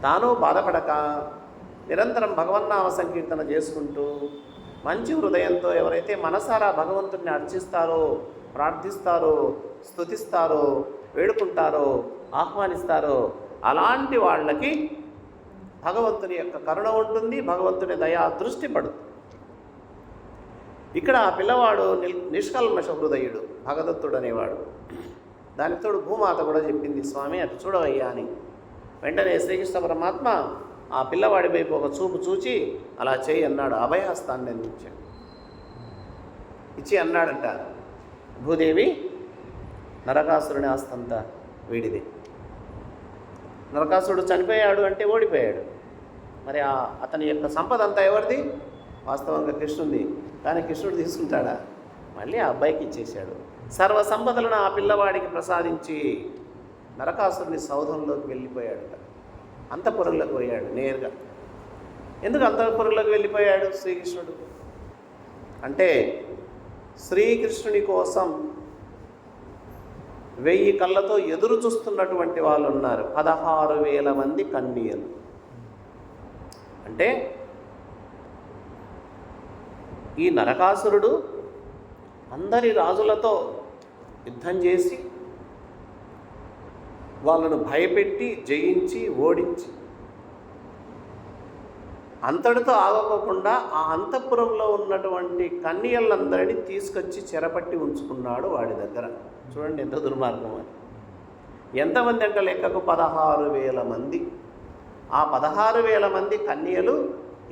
తాను బాధపడక నిరంతరం భగవన్నామ సంకీర్తన చేసుకుంటూ మంచి హృదయంతో ఎవరైతే మనసారా భగవంతుడిని అర్చిస్తారో, ప్రార్థిస్తారో, స్తుతిస్తారో, వేడుకుంటారో, ఆహ్వానిస్తారో అలాంటి వాళ్ళకి భగవంతుని యొక్క కరుణ ఉంటుంది, భగవంతుని దయా దృష్టి పడుతుంది. ఇక్కడ ఆ పిల్లవాడు నిష్కల్మష హృదయుడు, భగదత్తుడు అనేవాడు. దానితోడు భూమాత కూడా చెప్పింది, స్వామి అటు చూడవయ్యా అని. వెంటనే శ్రీకృష్ణ పరమాత్మ ఆ పిల్లవాడి వైపు ఒక చూపు చూచి అలా చేయి అన్నాడు. అభయహస్తాన్ని అందించాడు. ఇచ్చి అన్నాడంట, భూదేవి నరకాసురుని ఆస్తంతా వీడిది. నరకాసురుడు చనిపోయాడు అంటే ఓడిపోయాడు. మరి అతని యొక్క సంపద అంతా ఎవరిది? వాస్తవంగా కృష్ణుడిది. కానీ కృష్ణుడు తీసుకుంటాడా? మళ్ళీ ఆ అబ్బాయికి ఇచ్చేశాడు. సర్వ సంపదలను ఆ పిల్లవాడికి ప్రసాదించి నరకాసురుని సౌధంలోకి వెళ్ళిపోయాడు. అంతఃపురంలోకి పోయాడు నేరుగా. ఎందుకు అంతఃపురంలోకి వెళ్ళిపోయాడు శ్రీకృష్ణుడు అంటే, శ్రీకృష్ణుని కోసం 1000 కళ్ళతో ఎదురు చూస్తున్నటువంటి వాళ్ళు ఉన్నారు. 16,000 మంది కన్యలు. అంటే ఈ నరకాసురుడు అందరి రాజులతో యుద్ధం చేసి వాళ్ళను భయపెట్టి జయించి ఓడించి అంతటితో ఆగకుండా ఆ అంతఃపురంలో ఉన్నటువంటి కన్యలందరినీ తీసుకొచ్చి చెరపట్టి ఉంచుకున్నాడు వాడి దగ్గర. చూడండి ఎంత దుర్మార్గం అని. ఎంతమంది అంటే లెక్కకు 16,000 మంది. ఆ 16,000 మంది కన్యలు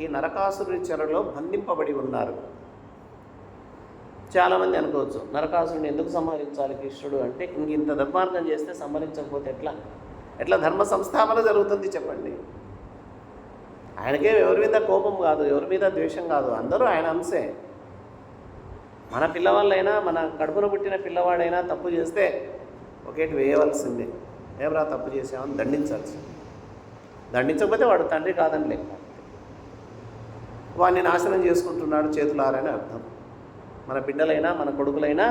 ఈ నరకాసురుడి చెరలో బంధింపబడి ఉన్నారు. చాలామంది అనుకోవచ్చు, నరకాసురుడిని ఎందుకు సంహరించాలి కృష్ణుడు అంటే, ఇంత దుర్మార్గం చేస్తే సంహరించకపోతే ఎట్లా ధర్మ సంస్థాపన జరుగుతుంది చెప్పండి. ఆయనకే ఎవరి మీద కోపం కాదు, ఎవరి మీద ద్వేషం కాదు, అందరూ ఆయన అంశే. మన పిల్లవాళ్ళైనా, మన కడుపున పుట్టిన పిల్లవాడైనా తప్పు చేస్తే ఒకేటి వేయవలసిందే. ఏమరా తప్పు చేసామని దండించాల్సింది. దండించకపోతే వాడు తండ్రి కాదని లెక్క. వాడిని నాశనం చేసుకుంటున్నాడు చేతులారని అర్థం. మన బిడ్డలైనా మన కొడుకులైనా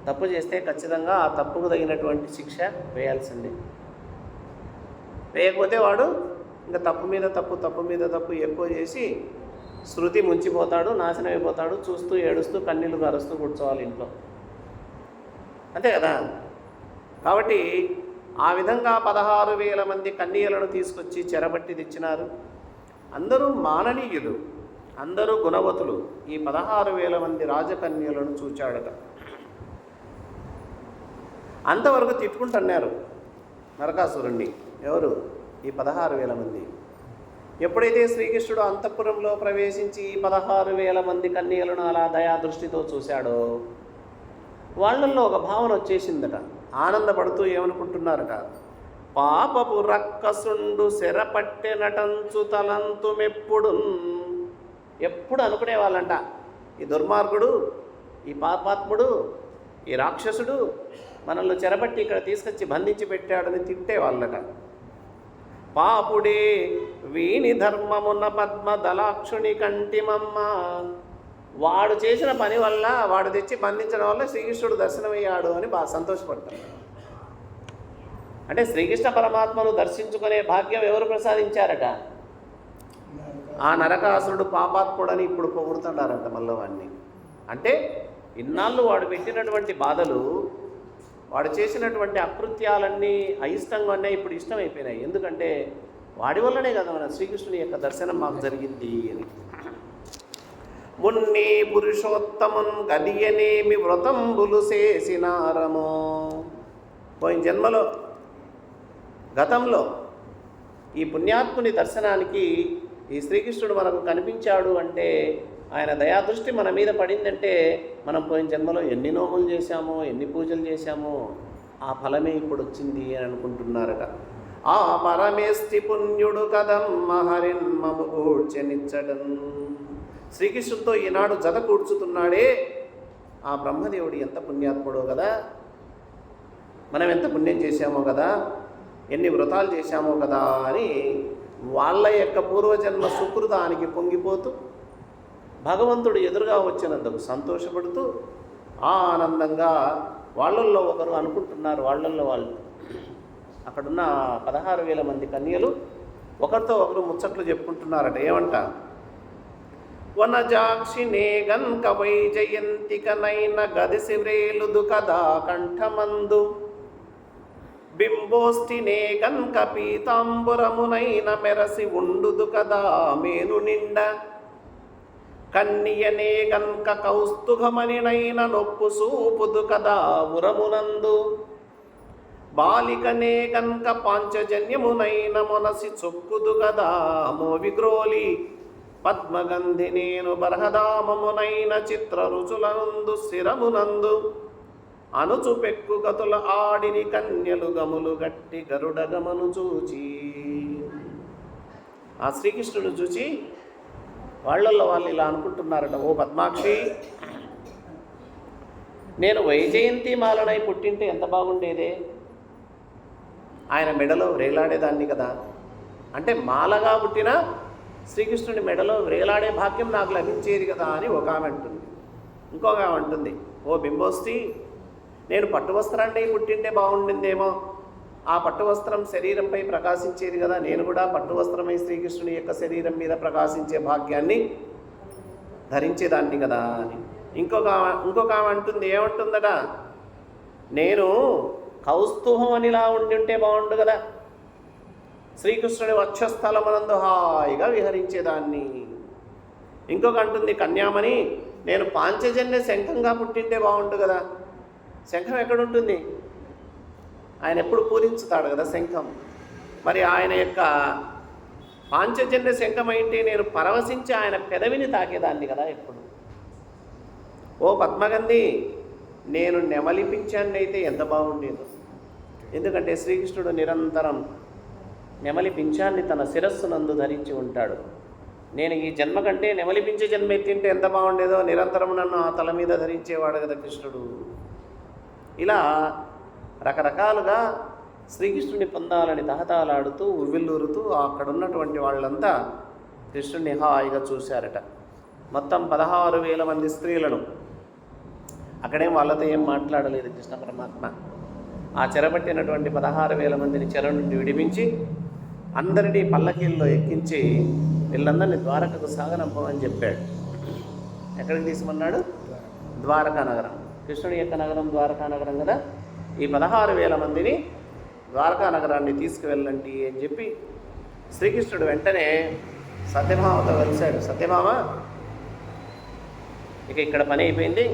తప్పు చేస్తే ఖచ్చితంగా ఆ తప్పుకు తగినటువంటి శిక్ష వేయాల్సిందే. వేయకపోతే వాడు ఇంకా తప్పు మీద తప్పు ఎక్కువ చేసి శృతి ముంచిపోతాడు, నాశనం అయిపోతాడు. చూస్తూ ఏడుస్తూ కన్నీళ్లు గారుస్తూ కూర్చోవాలి ఇంట్లో, అంతే కదా. కాబట్టి ఆ విధంగా 16,000 మంది కన్యలను తీసుకొచ్చి చెరబట్టి తెచ్చినారు. అందరూ మాననీయులు, అందరూ గుణవతులు. ఈ 16,000 మంది రాజకన్యలను చూచాడట. అంతవరకు తిట్టుకుంటున్నారు నరకాసురుణ్ణి. ఎవరు? ఈ 16,000 మంది. ఎప్పుడైతే శ్రీకృష్ణుడు అంతఃపురంలో ప్రవేశించి 16,000 మంది కన్యలను అలా దయా దృష్టితో చూశాడో వాళ్ళల్లో ఒక భావన వచ్చేసిందట. ఆనందపడుతూ ఏమనుకుంటున్నారట, పాపపు రక్కసుండు శరపట్టెనటంచు తలంతు మెప్పుడు. ఎప్పుడు అనుకునేవాళ్ళంట, ఈ దుర్మార్గుడు, ఈ పాపాత్ముడు, ఈ రాక్షసుడు మనల్ని చెరపట్టి ఇక్కడ తీసుకొచ్చి బంధించి పెట్టాడని తిట్టేవాళ్ళట. పాపుడే వీని ధర్మమున్న పద్మ దళాక్షుని కంటిమమ్మ. వాడు చేసిన పని వల్ల, వాడు తెచ్చి బంధించడం వల్ల శ్రీకృష్ణుడు దర్శనమయ్యాడు అని బాగా సంతోషపడతాడు. అంటే శ్రీకృష్ణ పరమాత్మను దర్శించుకునే భాగ్యం ఎవరు ప్రసాదించారట? ఆ నరకాసురుడు పాపాత్ముడని ఇప్పుడు పొగుడుతున్నారంట మళ్ళీ వాడిని. అంటే ఇన్నాళ్ళు వాడు పెట్టినటువంటి బాధలు, వాడు చేసినటువంటి అకృత్యాలన్నీ అయిష్టంగానే ఇప్పుడు ఇష్టమైపోయినాయి. ఎందుకంటే వాడి వల్లనే కదా మన శ్రీకృష్ణుని యొక్క దర్శనం మాకు జరిగింది అని. మున్ని పురుషోత్తమున్ గదియనేమి వ్రతంబులు చేసినారమో. పోయిన జన్మలో, గతంలో ఈ పుణ్యాత్ముని దర్శనానికి ఈ శ్రీకృష్ణుడు మనకు కనిపించాడు అంటే, ఆయన దయాదృష్టి మన మీద పడిందంటే, మనం పోయిన జన్మలో ఎన్ని నోములు చేశామో, ఎన్ని పూజలు చేశామో, ఆ ఫలమే ఇప్పుడు వచ్చింది అని అనుకుంటున్నారట. ఆ పరమేష్టి పుణ్యుడు కదమ్మ హరిన్మము కూర్చనిచ్చడం. శ్రీకృష్ణుడితో ఈనాడు జత కూర్చుతున్నాడే ఆ బ్రహ్మదేవుడు ఎంత పుణ్యాత్ముడో కదా, మనం ఎంత పుణ్యం చేశామో కదా, ఎన్ని వ్రతాలు చేశామో కదా అని వాళ్ళ యొక్క పూర్వజన్మ సుకృతానికి పొంగిపోతూ భగవంతుడు ఎదురుగా వచ్చినందుకు సంతోషపడుతూ ఆనందంగా వాళ్ళల్లో ఒకరు అనుకుంటున్నారు, వాళ్ళల్లో వాళ్ళు. అక్కడున్న 16,000 మంది కన్యలు ఒకరితో ఒకరు ముచ్చట్లు చెప్పుకుంటున్నారట. ఏమంట? వనజాక్షినే గన్క వైజయంతికనైన గదిసి వ్రేలుదు కదా కంఠమందు, బింబోష్టినే గన్క పీతాంబురమునైన మెరసి ఉండుదు కదా మేను నిండ, కన్నియనే గన్క కౌస్తుభమనినైన నొప్పు సూపుదు కదా ఉరమునందు, బాలికనే గన్క పాంచజన్యమునైన మొనసి చొక్కుదు కదా మోవిగ్రోలి, పద్మగంధి నేను బరహదామమునైన చిత్ర రుచులందు స్థిరమునందు, అనుచు పెక్కు గతుల ఆడిని కన్యలు గములు గట్టి గరుడగమను చూచి. ఆ శ్రీకృష్ణుడు చూచి వాళ్ళల్లో వాళ్ళు ఇలా అనుకుంటున్నారట, ఓ పద్మాక్షి, నేను వైజయంతి మాలనై పుట్టింటే ఎంత బాగుండేదే, ఆయన మెడలో వ్రేలాడేదాన్ని కదా. అంటే మాలగా పుట్టిన శ్రీకృష్ణుడి మెడలో వ్రేలాడే భాగ్యం నాకు లభించేది కదా అని ఒక ఆమె అంటుంది. ఇంకొక ఆమె అంటుంది, ఓ బింబోస్తి, నేను పట్టువస్త్రాన్ని పుట్టింటే బాగుండిందేమో, ఆ పట్టువస్త్రం శరీరంపై ప్రకాశించేది కదా, నేను కూడా పట్టువస్త్రమై శ్రీకృష్ణుని యొక్క శరీరం మీద ప్రకాశించే భాగ్యాన్ని ధరించేదాన్ని కదా అని. ఇంకొక ఆమె అంటుంది, ఏమంటుందట, నేను కౌస్తుభం అనిలా ఉండి బాగుండు కదా, శ్రీకృష్ణుడి వక్షస్థలమునందు హాయిగా విహరించేదాన్ని. ఇంకొక అంటుంది కన్యామని, నేను పాంచజన్య శంఖంగా పుట్టింటే బాగుండు కదా. శంఖం ఎక్కడుంటుంది? ఆయన ఎప్పుడు పూరించుతాడు కదా శంఖం. మరి ఆయన యొక్క పాంచజన్య శంఖం అయితే నేను పరవశించి ఆయన పెదవిని తాకేదాన్ని కదా ఎప్పుడు. ఓ పద్మగంధి, నేను నెమలిపించాన్నైతే ఎంత బాగుండేదో. ఎందుకంటే శ్రీకృష్ణుడు నిరంతరం నెమలి పింఛాన్ని తన శిరస్సునందు ధరించి ఉంటాడు. నేను ఈ జన్మ కంటే నెమలిపించే జన్మ ఎత్తింటే ఎంత బాగుండేదో, నిరంతరం నన్ను ఆ తల మీద ధరించేవాడు కదా కృష్ణుడు. ఇలా రకరకాలుగా శ్రీకృష్ణుని పొందాలని తహతాలాడుతూ ఉవ్విల్లూరుతూ అక్కడ ఉన్నటువంటి వాళ్ళంతా కృష్ణుడిని హాయిగా చూశారట. మొత్తం 16,000 మంది స్త్రీలను. అక్కడేం వాళ్ళతో ఏం మాట్లాడలేదు కృష్ణ పరమాత్మ. ఆ చెరబట్టినటువంటి 16,000 మందిని చెర నుండి విడిపించి అందరినీ పల్లకీల్లో ఎక్కించి వీళ్ళందరినీ ద్వారకకు సాగనంపమని చెప్పాడు. ఎక్కడికి తీసుకున్నాడు? ద్వారకా నగరం. కృష్ణుడి యొక్క నగరం ద్వారకా నగరం కదా. ఈ 16,000 మందిని ద్వారకా నగరాన్ని తీసుకువెళ్ళండి అని చెప్పి శ్రీకృష్ణుడు వెంటనే సత్యభామతో కలిశాడు. సత్యభామ, ఇక ఇక్కడ పని అయిపోయింది,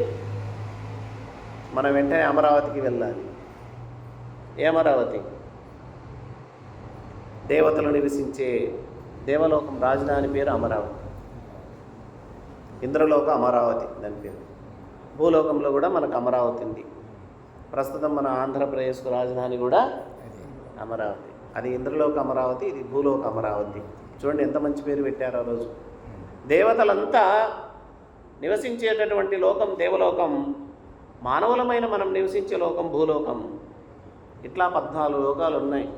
మనం వెంటనే అమరావతికి వెళ్ళాలి. ఏ అమరావతి? దేవతలు నివసించే దేవలోకం రాజధాని పేరు అమరావతి. ఇంద్రలోక అమరావతి దాని పేరు. భూలోకంలో కూడా మనకు అమరావతి ఉంది. ప్రస్తుతం మన ఆంధ్రప్రదేశ్కు రాజధాని కూడా అమరావతి. అది ఇంద్రలోక అమరావతి, ఇది భూలోక అమరావతి. చూడండి ఎంత మంచి పేరు పెట్టారు ఆ రోజు. దేవతలంతా నివసించేటటువంటి లోకం దేవలోకం, మానవులమైన మనం నివసించే లోకం భూలోకం. ఇట్లా 14 లోకాలు ఉన్నాయి.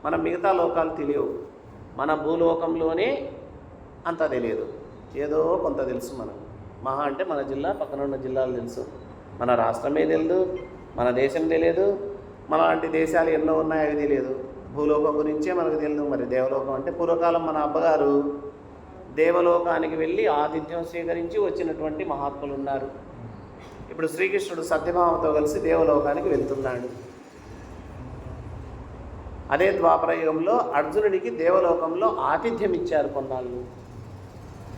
మనం మిగతా లోకాలు తెలియవు. మన భూలోకంలోనే అంతా తెలియదు, ఏదో కొంత తెలుసు మనకు. మహా అంటే మన జిల్లా, పక్కన ఉన్న జిల్లాలు తెలుసు. మన రాష్ట్రమే తెలియదు, మన దేశం తెలియదు, మన లాంటి దేశాలు ఎన్నో ఉన్నాయి అవి తెలియదు. భూలోకం గురించే మనకు తెలియదు. మరి దేవలోకం అంటే పూర్వకాలం మన అబ్బగారు దేవలోకానికి వెళ్ళి ఆతిథ్యం స్వీకరించి వచ్చినటువంటి మహాత్ములు ఉన్నారు. ఇప్పుడు శ్రీకృష్ణుడు సత్యభామతో కలిసి దేవలోకానికి వెళ్తున్నాడు. అదే ద్వాపరయుగంలో అర్జునుడికి దేవలోకంలో ఆతిథ్యం ఇచ్చారు కొన్నాళ్ళు.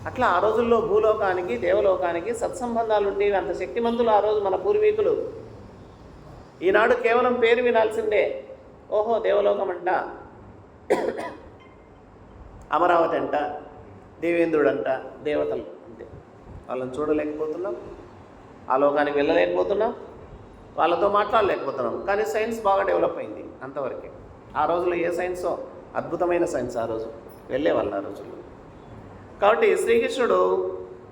అట్లా ఆ రోజుల్లో భూలోకానికి దేవలోకానికి సత్సంబంధాలు ఉండేవి. అంత శక్తిమంతులు ఆ రోజు మన పూర్వీకులు. ఈనాడు కేవలం పేరు వినాల్సిందే. ఓహో దేవలోకం అంట, అమరావతి అంట, దేవేంద్రుడు అంట, దేవతలు అంతే. వాళ్ళని చూడలేకపోతున్నాం, ఆ లోకానికి వెళ్ళలేకపోతున్నాం, వాళ్ళతో మాట్లాడలేకపోతున్నాం. కానీ సైన్స్ బాగా డెవలప్ అయింది అంతవరకే. ఆ రోజుల్లో ఏ సైన్సో, అద్భుతమైన సైన్స్ ఆ రోజు వెళ్ళేవాళ్ళు ఆ రోజుల్లో. కాబట్టి శ్రీకృష్ణుడు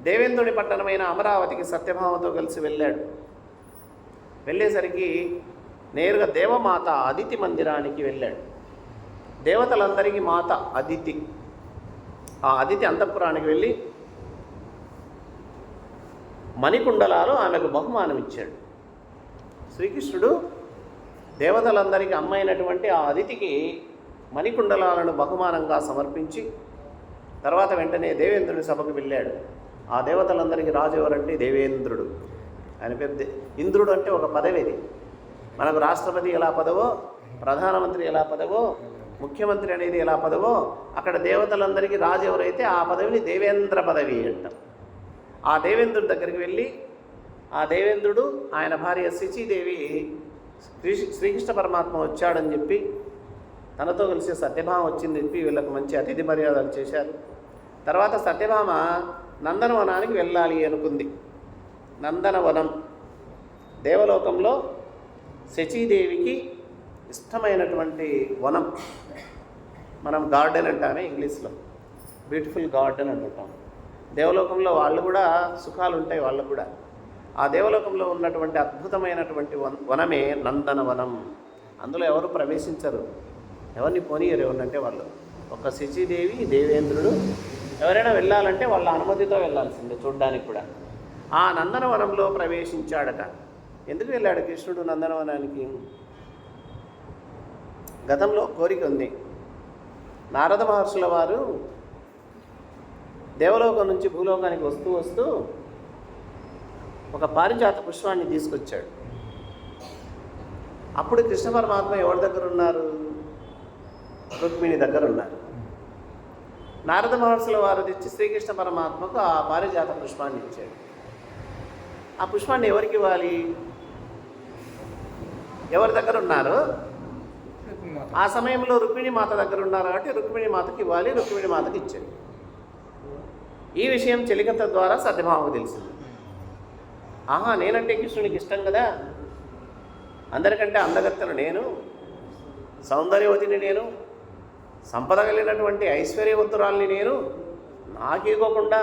దేవేంద్రుడి పట్టణమైన అమరావతికి సత్యభామతో కలిసి వెళ్ళాడు. వెళ్ళేసరికి నేరుగా దేవమాత అదితి మందిరానికి వెళ్ళాడు. దేవతలందరికీ మాత అదితి. ఆ అదితి అంతఃపురానికి వెళ్ళి మణికుండలాలు ఆమెకు బహుమానం ఇచ్చాడు. శ్రీకృష్ణుడు దేవతలందరికీ అమ్మైనటువంటి ఆ అదితికి మణికుండలాలను బహుమానంగా సమర్పించి తర్వాత వెంటనే దేవేంద్రుడి సభకు వెళ్ళాడు. ఆ దేవతలందరికీ రాజు ఎవరంటే దేవేంద్రుడు. ఆయన పెద్ద ఇంద్రుడు అంటే ఒక పదవి. ఇది మనకు రాష్ట్రపతి ఎలా పదవో, ప్రధానమంత్రి ఎలా పదవో, ముఖ్యమంత్రి అనేది ఎలా పదవో, అక్కడ దేవతలందరికీ రాజు ఎవరైతే ఆ పదవిని దేవేంద్ర పదవి అంటాం. ఆ దేవేంద్రుడి దగ్గరికి వెళ్ళి ఆ దేవేంద్రుడు ఆయన భార్య శచీదేవి శ్రీకృష్ణ పరమాత్మ వచ్చాడని చెప్పి తనతో కలిసి సత్యభామ వచ్చింది చెప్పి వీళ్ళకు మంచి అతిథి మర్యాదలు చేశారు. తర్వాత సత్యభామ నందనవనానికి వెళ్ళాలి అనుకుంది. నందనవనం దేవలోకంలో శచీదేవికి ఇష్టమైనటువంటి వనం. మనం గార్డెన్ అంటామే ఇంగ్లీష్లో, బ్యూటిఫుల్ గార్డెన్ అంటుంటాం. దేవలోకంలో వాళ్ళు కూడా సుఖాలు ఉంటాయి వాళ్ళకు కూడా. ఆ దేవలోకంలో ఉన్నటువంటి అద్భుతమైనటువంటి వనమే నందనవనం. అందులో ఎవరు ప్రవేశించరు, ఎవరిని పోనీయరు. ఎవరినంటే వాళ్ళు ఒక శచీదేవి, దేవేంద్రుడు ఎవరైనా వెళ్ళాలంటే వాళ్ళ అనుమతితో వెళ్ళాల్సిందే చూడ్డానికి కూడా. ఆ నందనవనంలో ప్రవేశించాడట. ఎందుకు వెళ్ళాడు కృష్ణుడు నందనవనానికి? గతంలో కోరిక ఉంది. నారద మహర్షుల వారు దేవలోకం నుంచి భూలోకానికి వస్తూ వస్తూ ఒక పారిజాత పుష్పాన్ని తీసుకొచ్చాడు. అప్పుడు కృష్ణ పరమాత్మ ఎవరి దగ్గర ఉన్నారు? రుక్మిణి దగ్గర ఉన్నారు. నారద మహర్షుల వారు తెచ్చి శ్రీకృష్ణ పరమాత్మకు ఆ పారిజాత పుష్పాన్ని ఇచ్చాడు. ఆ పుష్పాన్ని ఎవరికి ఇవ్వాలి? ఎవరి దగ్గర ఉన్నారు? ఆ సమయంలో రుక్మిణి మాత దగ్గర ఉన్నారు కాబట్టి రుక్మిణి మాతకి ఇవ్వాలి. రుక్మిణి మాతకి ఇచ్చాడు. ఈ విషయం చెలికత్త ద్వారా సత్యభామకు తెలిసింది. ఆహా, నేనంటే కృష్ణునికి ఇష్టం కదా, అందరికంటే అందగత్తెను నేను, సౌందర్యవతిని నేను, సంపద కలిగినటువంటి ఐశ్వర్యవంతురాల్ని నేను, నాకు ఇవ్వకుండా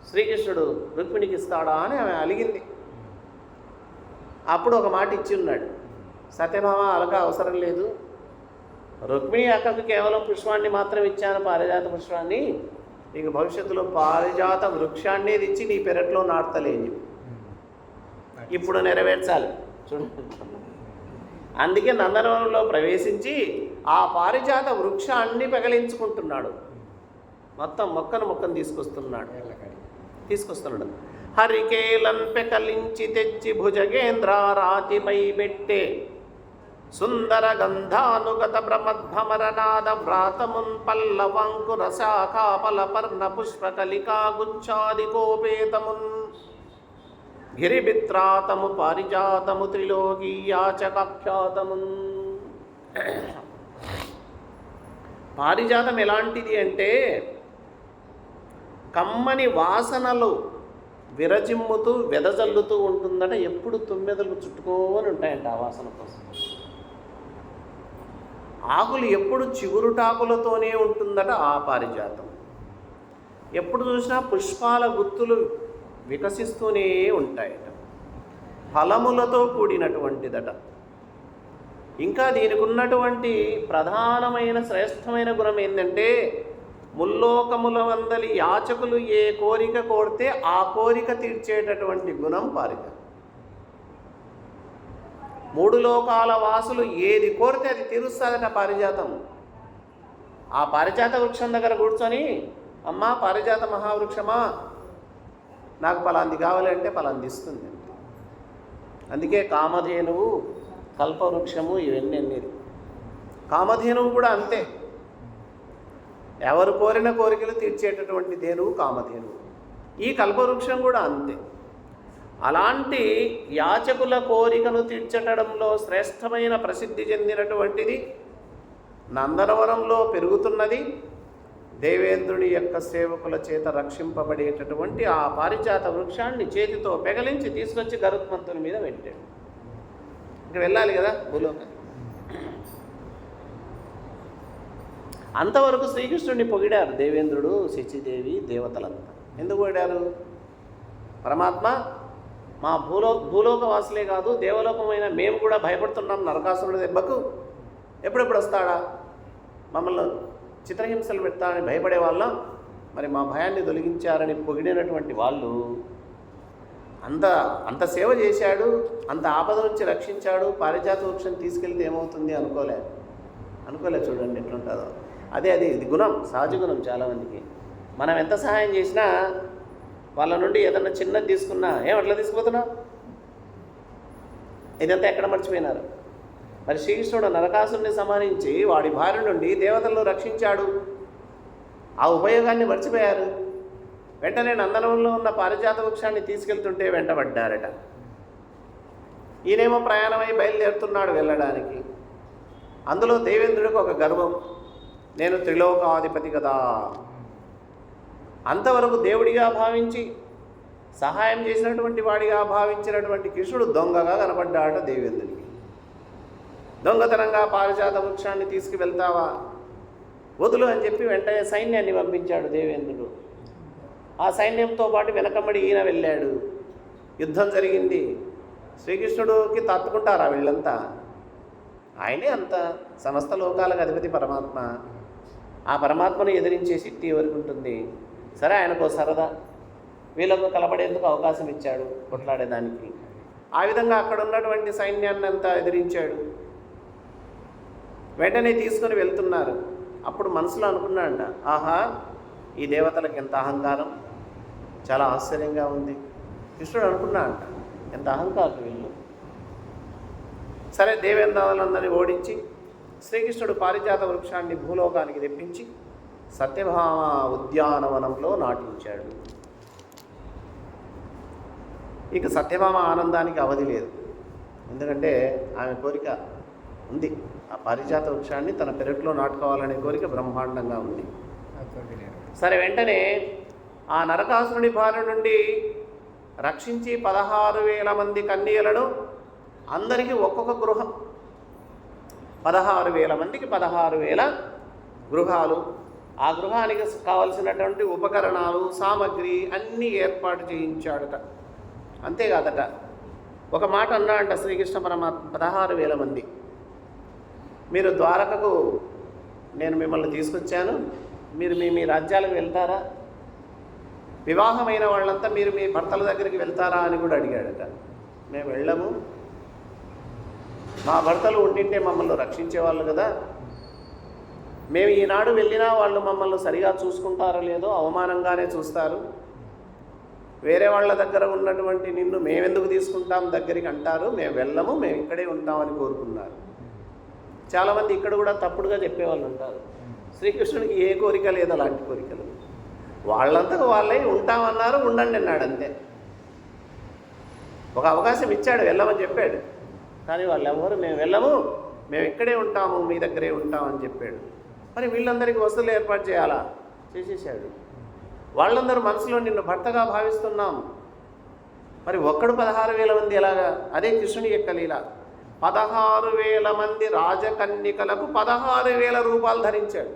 శ్రీకృష్ణుడు రుక్మిణికి ఇస్తాడా అని ఆమె అలిగింది. అప్పుడు ఒక మాట ఇచ్చి ఉన్నాడు సత్యభామ, అలాగా అవసరం లేదు, రుక్మిణి అక్కకు కేవలం పుష్పాన్ని మాత్రం ఇచ్చాను, పారిజాత పుష్పాన్ని, నీకు భవిష్యత్తులో పారిజాత వృక్షాన్ని ఇచ్చి నీ పెరట్లో నాటుతలేని ఇప్పుడు నెరవేర్చాలి చూడు. అందుకే నందనవనంలో ప్రవేశించి ఆ పారిజాత వృక్షాన్ని పెగలించుకుంటున్నాడు. మొత్తం మొక్కను తీసుకొస్తున్నాడు. హరికేలన్ పెకలించి తెచ్చి భుజగేంద్ర రాతిపై పెట్టే సుందర గంధానుగత బ్రహ్మద్భమరనాద వ్రాతమున్ పల్లవంకుర శాఖాపల పర్ణ పుష్పకలికా గుచ్ఛాది కోపేతమున్ గిరిభిత్రాతము పారిజాతము త్రిలోకీయాచకాఖ్యాతమున్. పారిజాతం ఎలాంటిది అంటే కమ్మని వాసనలు విరజిమ్ముతూ వెదజల్లుతూ ఉంటుందట. ఎప్పుడు తుమ్మెదలు చుట్టుకోని ఉంటాయంట ఆ వాసన కోసం. ఆకులు ఎప్పుడు చిగురుటాకులతోనే ఉంటుందట ఆ పారిజాతం. ఎప్పుడు చూసినా పుష్పాల గుత్తులు వికసిస్తూనే ఉంటాయట. ఫలములతో కూడినటువంటిదట. ఇంకా దీనికి ఉన్నటువంటి ప్రధానమైన శ్రేష్టమైన గుణం ఏంటంటే ముల్లోకముల వందలి యాచకులు ఏ కోరిక కోరితే ఆ కోరిక తీర్చేటటువంటి గుణం పారిజాతం. మూడు లోకాల వాసులు ఏది కోరితే అది తీరుస్తుందట పారిజాతం. ఆ పారిజాత వృక్షం దగ్గర కూర్చొని, అమ్మా పారిజాత మహావృక్షమా, నాకు పలాంది కావాలంటే పలాంది ఇస్తుంది. అందుకే కామధేనువు, కల్పవృక్షము ఇవన్నీ అన్నీ. కామధేనువు కూడా అంతే. ఎవరు కోరిన కోరికలు తీర్చేటటువంటి ధేనువు కామధేనువు. ఈ కల్పవృక్షం కూడా అంతే. అలాంటి యాచకుల కోరికను తీర్చడంలో శ్రేష్టమైన ప్రసిద్ధి చెందినటువంటిది నందనవనంలో పెరుగుతున్నది. దేవేంద్రుని యొక్క సేవకుల చేత రక్షింపబడేటటువంటి ఆ పారిజాత వృక్షాన్ని చేతితో పెగలించి తీసుకొచ్చి గరుత్మంతుని మీద పెట్టాడు. ఇంక వెళ్ళాలి కదా భూలోకం. అంతవరకు శ్రీకృష్ణుడిని పొగిడారు దేవేంద్రుడు, శచీదేవి, దేవతలంతా. ఎందుకు పొగిడారు? పరమాత్మ మా భూలోకవాసులే కాదు, దేవలోకమైన మేము కూడా భయపడుతున్నాం నరకాసురుడి దెబ్బకు, ఎప్పుడెప్పుడు వస్తాడా, మమ్మల్ని చిత్రహింసలు పెడతానని భయపడే వాళ్ళం, మరి మా భయాన్ని తొలగించారని పొగిడినటువంటి వాళ్ళు అంత సేవ చేశాడు, అంత ఆపద నుంచి రక్షించాడు, పారిజాత వృక్షం తీసుకెళ్తే ఏమవుతుంది అనుకోలేదు. అనుకోలేదు. చూడండి ఎట్లుంటుందో. ఇది గుణం, సహజ గుణం చాలామందికి. మనం ఎంత సహాయం చేసినా వాళ్ళ నుండి ఏదన్నా చిన్నది తీసుకున్నా అట్లా తీసుకుపోతున్నావు, ఇదంతా ఎక్కడ మర్చిపోయినారు. మరి శ్రీకృష్ణుడు నరకాసురుని సంహరించి వాడి భార్య నుండి దేవతలను రక్షించాడు. ఆ ఉపయోగాన్ని మర్చిపోయారు. వెంటనే నందనంలో ఉన్న పారిజాత వృక్షాన్ని తీసుకెళ్తుంటే వెంటబడ్డారట. ఈయనేమో ప్రయాణమై బయలుదేరుతున్నాడు వెళ్ళడానికి. అందులో దేవేంద్రుడికి ఒక గర్వం, నేను త్రిలోకాధిపతి కదా. అంతవరకు దేవుడిగా భావించి సహాయం చేసినటువంటి వాడిగా భావించినటువంటి కృష్ణుడు దొంగగా కనపడ్డాడట దేవేంద్రుడికి. దొంగతనంగా పారిజాత వృక్షాన్ని తీసుకువెళ్తావా, వదులు అని చెప్పి వెంటనే సైన్యాన్ని పంపించాడు దేవేంద్రుడు. ఆ సైన్యంతో పాటు వెనకమ్మడి ఈయన వెళ్ళాడు. యుద్ధం జరిగింది. శ్రీకృష్ణుడికి తట్టుకుంటారా వీళ్ళంతా? ఆయనే అంత సమస్త లోకాలకు అధిపతి పరమాత్మ. ఆ పరమాత్మను ఎదిరించే శక్తి ఎవరికి ఉంటుంది? సరే, ఆయనకు సరదా, వీళ్ళకు కలబడేందుకు అవకాశం ఇచ్చాడు కొట్లాడేదానికి. ఆ విధంగా అక్కడ ఉన్నటువంటి సైన్యాన్ని అంతా ఎదిరించాడు. వెంటనే తీసుకొని వెళ్తున్నారు. అప్పుడు మనసులో అనుకున్నాడంట, ఆహా, ఈ దేవతలకు ఎంత అహంకారం, చాలా ఆశ్చర్యంగా ఉంది. కృష్ణుడు అనుకున్నాడంట, ఎంత అహంకారం వీళ్ళు. సరే, దేవేంద్రులందరినీ ఓడించి శ్రీకృష్ణుడు పారిజాత వృక్షాన్ని భూలోకానికి తెప్పించి సత్యభామ ఉద్యానవనంలో నాటించాడు. ఇక సత్యభామ ఆనందానికి అవధి లేదు. ఎందుకంటే ఆమె కోరిక ఉంది, ఆ పారిజాత వృక్షాన్ని తన పెరట్లో నాటుకోవాలనే కోరిక బ్రహ్మాండంగా ఉంది. సరే, వెంటనే ఆ నరకాసురుడి బారి నుండి రక్షించి 16,000 మంది కన్యలను అందరికీ ఒక్కొక్క గృహం, 16,000 మందికి 16,000 గృహాలు. ఆ గృహానికి కావలసినటువంటి ఉపకరణాలు, సామగ్రి అన్నీ ఏర్పాటు చేయించాడట. అంతేకాదట, ఒక మాట అన్నాడంట శ్రీకృష్ణ పరమాత్మ, 16,000 మంది, మీరు ద్వారకకు నేను మిమ్మల్ని తీసుకొచ్చాను, మీరు మీ రాజ్యాలకు వెళ్తారా? వివాహమైన వాళ్ళంతా మీరు మీ భర్తల దగ్గరికి వెళ్తారా అని కూడా అడిగాడట. మేము వెళ్ళము, మా భర్తలు ఉండింటే మమ్మల్ని రక్షించేవాళ్ళు కదా, మేము ఈనాడు వెళ్ళినా వాళ్ళు మమ్మల్ని సరిగా చూసుకుంటారో లేదో అవమానంగానే చూస్తారు, వేరే వాళ్ళ దగ్గర ఉన్నటువంటి నిన్ను మేమెందుకు తీసుకుంటాం దగ్గరికి అంటారు, మేము వెళ్ళము, మేము ఇక్కడే ఉంటామని కోరుకున్నారు. చాలామంది ఇక్కడ కూడా తప్పుడుగా చెప్పేవాళ్ళు ఉంటారు. శ్రీకృష్ణుడికి ఏ కోరిక లేదు అలాంటి కోరికలు. వాళ్ళంతకు వాళ్ళే ఉంటామన్నారు, ఉండండి అన్నాడు అంతే. ఒక అవకాశం ఇచ్చాడు, వెళ్ళమని చెప్పాడు. కానీ వాళ్ళు ఎవరు మేము వెళ్ళము, మేము ఇక్కడే ఉంటాము, మీ దగ్గరే ఉంటామని చెప్పాడు. మరి వీళ్ళందరికీ వసతులు ఏర్పాటు చేయాలా? చేసేసాడు. వాళ్ళందరూ మనసులో నిన్ను భర్తగా భావిస్తున్నాం. మరి ఒక్కడు 16,000 మంది ఎలాగా? అదే కృష్ణుని యొక్క లీల. 16,000 మంది రాజకన్యకలకు 16,000 రూపాలు ధరించాడు.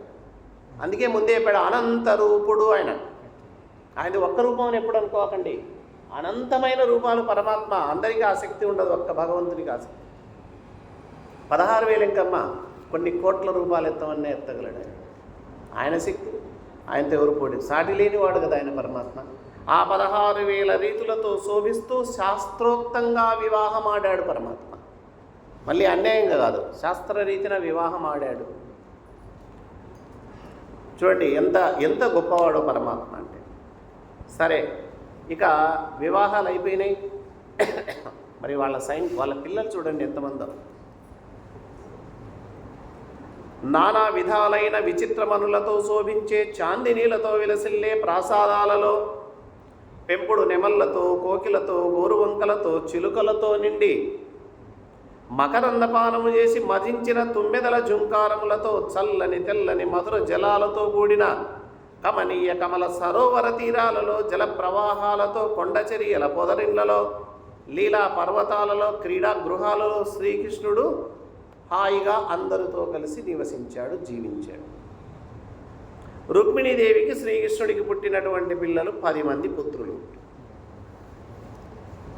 అందుకే ముందే చెప్పాడు, అనంత రూపుడు ఆయన. ఆయన ఒక్క రూపం అని ఎప్పుడు అనుకోకండి, అనంతమైన రూపాలు పరమాత్మ. అందరికీ ఆసక్తి ఉండదు, ఒక్క భగవంతునికి ఆసక్తి. 16,000 ఇంకమ్మా, కొన్ని కోట్ల రూపాయలు ఎత్తమన్నా ఎత్తగలడు ఆయన. ఆయన శక్తి, ఆయనతో ఎవరు పోటీ? సాటి లేనివాడు కదా ఆయన పరమాత్మ. ఆ 16,000 రీతులతో శోభిస్తూ శాస్త్రోక్తంగా వివాహం ఆడాడు పరమాత్మ. మళ్ళీ అన్యాయంగా కాదు, శాస్త్రరీతిన వివాహం ఆడాడు. చూడండి ఎంత గొప్పవాడో పరమాత్మ అంటే. సరే, ఇక వివాహాలు అయిపోయినాయి. మరి వాళ్ళ పిల్లలు చూడండి ఎంతమందో. నానా విధాలైన విచిత్రమనులతో శోభించే చాందినీలతో విలసిల్లే ప్రాసాదాలలో పెంపుడు నెమళ్లతో, కోకిలతో, గోరువంకలతో, చిలుకలతో నిండి మకరందపానము చేసి మధించిన తుమ్మెదల జుంకారములతో, చల్లని తెల్లని మధుర జలాలతో కూడిన కమనీయ కమల సరోవర తీరాలలో, జల ప్రవాహాలతో, కొండచరియల పొదరిళ్లలో, లీలా పర్వతాలలో, క్రీడా గృహాలలో శ్రీకృష్ణుడు హాయిగా అందరితో కలిసి నివసించాడు, జీవించాడు. రుక్మిణీదేవికి శ్రీకృష్ణుడికి పుట్టినటువంటి పిల్లలు 10 మంది పుత్రులు.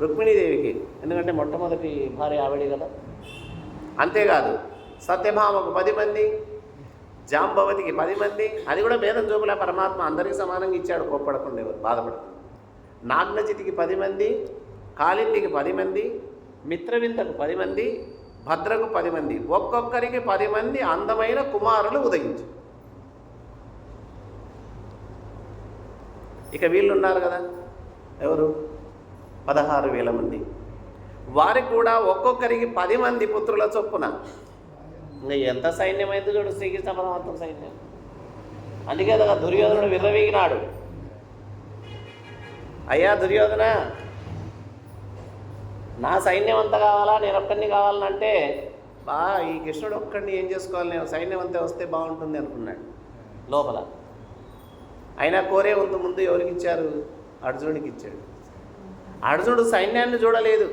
రుక్మిణీదేవికి, ఎందుకంటే మొట్టమొదటి భార్య ఆవిడే కదా. అంతేకాదు, సత్యభామకు 10 మంది, జాంబవతికి 10 మంది. అది కూడా భేదం చూపలే పరమాత్మ, అందరికీ సమానంగా ఇచ్చాడు, కోప్పడకుండా ఎవరు బాధపడకుండా. నాగ్నజితికి 10 మంది, కాళిందికి 10 మంది, మిత్రవిందకు 10 మంది, భద్రకు 10 మంది, ఒక్కొక్కరికి 10 మంది అందమైన కుమారులు ఉదయించారు. ఇక వీళ్ళు ఉన్నారు కదా, ఎవరు? 16,000 మంది. వారికి కూడా ఒక్కొక్కరికి 10 మంది పుత్రుల చొప్పున. ఇంకా ఎంత సైన్యం అయితే చూడు శ్రీకృష్ణ పరమాత్మ సైన్యం. అందుకే కదా దుర్యోధనుడు విర్రవీగినాడు, అయ్యా దుర్యోధన, నా సైన్యం అంతా కావాలా, నేను ఒక్కడిని కావాలనంటే, ఈ కృష్ణుడు ఒక్కడిని ఏం చేసుకోవాలి, నేను సైన్యం అంతా వస్తే బాగుంటుంది అనుకున్నాడు లోపల. అయినా కోరే వంతు ముందు ఎవరికి ఇచ్చారు? అర్జునుడికి ఇచ్చాడు. అర్జునుడు సైన్యాన్ని చూడలేదు.